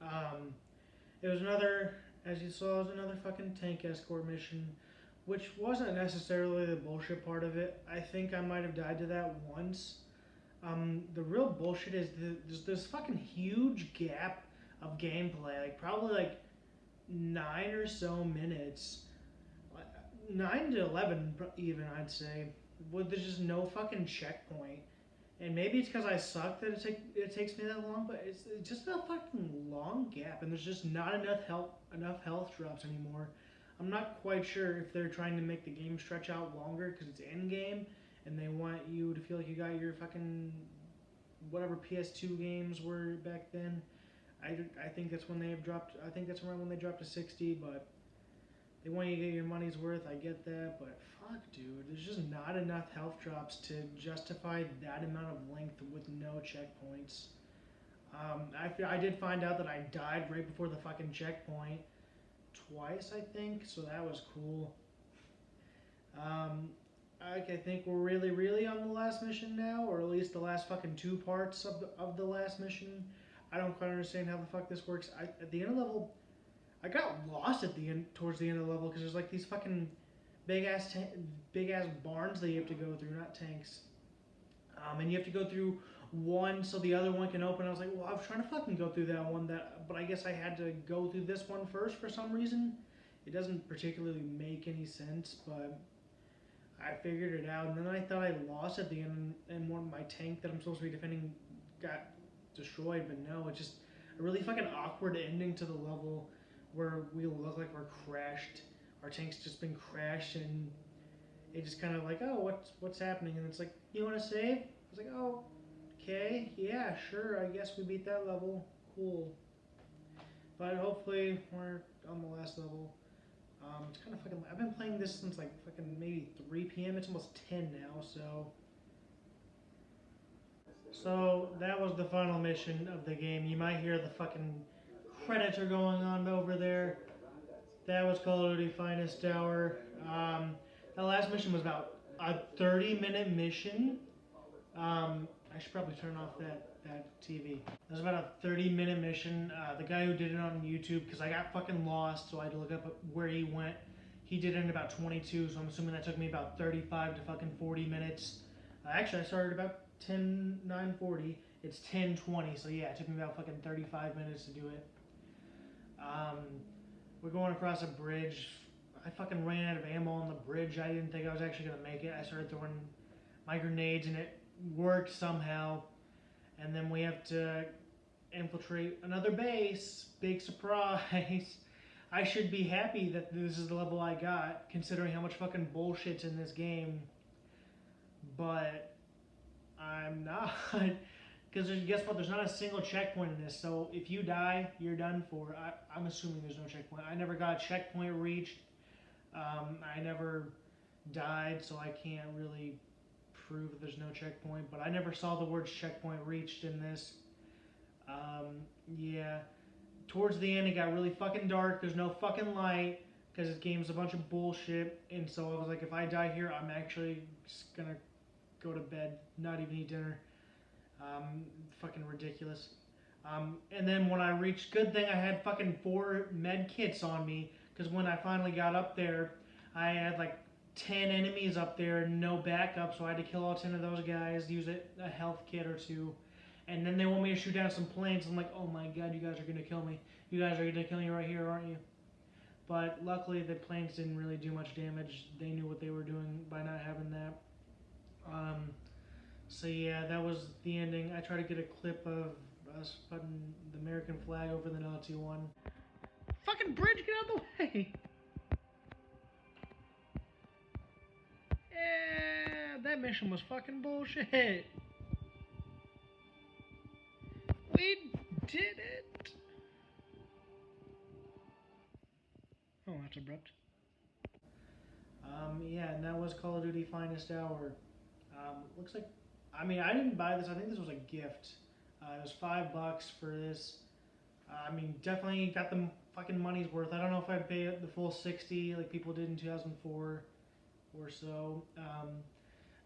It was another, as you saw, it was another fucking tank escort mission, which wasn't necessarily the bullshit part of it. I think I might have died to that once. The real bullshit is there's this fucking huge gap of gameplay, like probably like 9 or so minutes, 9 to 11 even, I'd say, where there's just no fucking checkpoint. And maybe it's because I suck that it takes me that long, but it's just a fucking long gap, and there's just not enough health drops anymore. I'm not quite sure if they're trying to make the game stretch out longer because it's in game, and they want you to feel like you got your fucking whatever PS2 games were back then. I think that's when they have dropped. I think that's around when they dropped to 60, but they want you to get your money's worth. I get that, but fuck, dude, there's just not enough health drops to justify that amount of length with no checkpoints. I did find out that I died right before the fucking checkpoint twice, I think, so that was cool. I think we're really on the last mission now, or at least the last fucking 2 parts of the last mission. I don't quite understand how the fuck this works. At the end of the level, I got lost towards the end of the level, because there's like these fucking big ass barns that you have to go through, not tanks. And you have to go through one so the other one can open. I was like, well, I was trying to fucking go through that one, but I guess I had to go through this one first for some reason. It doesn't particularly make any sense, but I figured it out. And then I thought I lost at the end, and one of my tank that I'm supposed to be defending got destroyed, but no, it's just a really fucking awkward ending to the level where we look like we're crashed. Our tank's just been crashed, and it just kind of like, oh, what's happening? And it's like, you want to save? I was like, oh, okay, yeah, sure, I guess we beat that level. Cool. But hopefully we're on the last level. It's kind of fucking, I've been playing this since like fucking maybe 3 p.m. It's almost 10 now, So that was the final mission of the game. You might hear the fucking credits are going on over there. That was Call of Duty Finest Hour. That last mission was about a 30-minute mission. I should probably turn off that TV. It was about a 30-minute mission. The guy who did it on YouTube, because I got fucking lost, so I had to look up where he went. He did it in about 22, so I'm assuming that took me about 35 to fucking 40 minutes. Actually, I started about 9:40. It's 10:20, so yeah, it took me about fucking 35 minutes to do it. We're going across a bridge. I fucking ran out of ammo on the bridge. I didn't think I was actually gonna make it. I started throwing my grenades, and it worked somehow. And then we have to infiltrate another base. Big surprise. I should be happy that this is the level I got, considering how much fucking bullshit's in this game. But I'm not. Because guess what? There's not a single checkpoint in this. So if you die, you're done for. I'm assuming there's no checkpoint. I never got a checkpoint reached. I never died, so I can't really prove that there's no checkpoint. But I never saw the words checkpoint reached in this. Yeah. Towards the end, it got really fucking dark. There's no fucking light because this game's a bunch of bullshit. And so I was like, if I die here, I'm actually just gonna go to bed, not even eat dinner. Fucking ridiculous. And then when I reached, good thing I had fucking 4 med kits on me, because when I finally got up there, I had like 10 enemies up there and no backup, so I had to kill all 10 of those guys, use a health kit or 2. And then they want me to shoot down some planes. I'm like, oh my god, you guys are gonna kill me. You guys are gonna kill me right here, aren't you? But luckily, the planes didn't really do much damage. They knew what they were doing by not having that. So yeah, that was the ending. I tried to get a clip of us putting the American flag over the Nazi one. Fucking bridge, get out of the way! Yeah, that mission was fucking bullshit. We did it! Oh, that's abrupt. Yeah, and that was Call of Duty Finest Hour. Looks like, I mean, I didn't buy this. I think this was a gift. It was $5 for this. I mean, definitely got the fucking money's worth. I don't know if I'd pay the full 60 like people did in 2004 or so.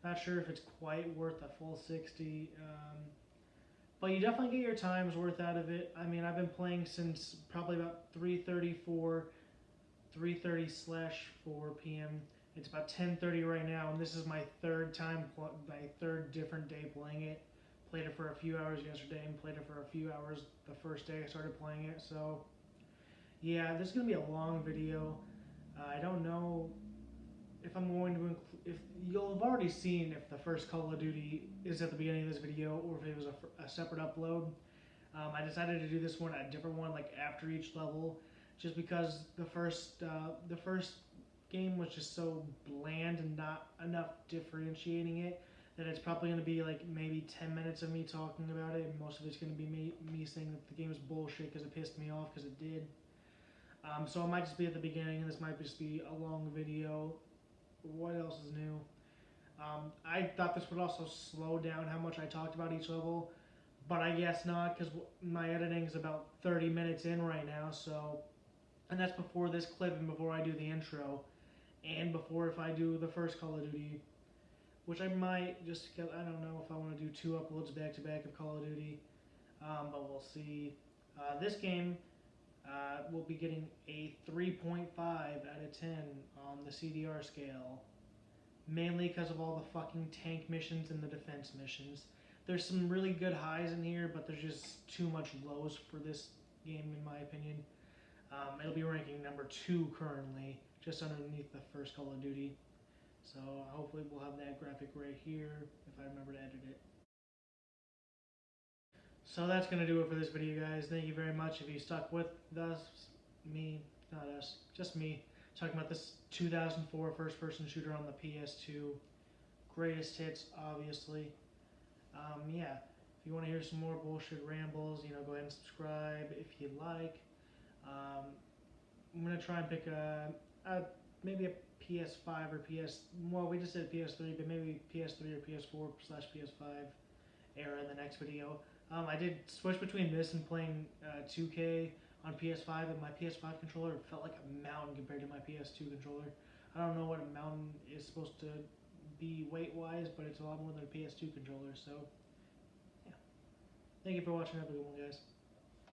Not sure if it's quite worth the full 60. But you definitely get your time's worth out of it. I mean, I've been playing since probably about 3:34, 3:30/4 p.m. It's about 10:30 right now, and this is my third different day playing it. Played it for a few hours yesterday and played it for a few hours the first day I started playing it. So, yeah, this is going to be a long video. I don't know if I'm going to if you'll have already seen if the first Call of Duty is at the beginning of this video or if it was a separate upload. I decided to do this one, a different one, like after each level, just because the first game was just so bland and not enough differentiating it that it's probably going to be like maybe 10 minutes of me talking about it, and most of it's going to be me saying that the game is bullshit because it pissed me off because it did. So it might just be at the beginning, and this might just be a long video. What else is new? I thought this would also slow down how much I talked about each level, but I guess not, because my editing is about 30 minutes in right now, so, and that's before this clip and before I do the intro, and before if I do the first Call of Duty, which I might, just because I don't know if I want to do 2 uploads back to back of Call of Duty, but we'll see. This game will be getting a 3.5 out of 10 on the CDR scale, mainly because of all the fucking tank missions and the defense missions. There's some really good highs in here, but there's just too much lows for this game, in my opinion. It'll be ranking number 2 currently, just underneath the first Call of Duty. So hopefully we'll have that graphic right here, if I remember to edit it. So that's going to do it for this video, guys. Thank you very much if you stuck with us, not us, just me, talking about this 2004 first-person shooter on the PS2. Greatest hits, obviously. Yeah, if you want to hear some more bullshit rambles, go ahead and subscribe if you like. I'm going to try and pick maybe a PS5 or well, we just did PS3, but maybe PS3 or PS4/PS5 era in the next video. I did switch between this and playing 2K on PS5, and my PS5 controller felt like a mountain compared to my PS2 controller. I don't know what a mountain is supposed to be weight-wise, but it's a lot more than a PS2 controller, so yeah. Thank you for watching, everyone, guys.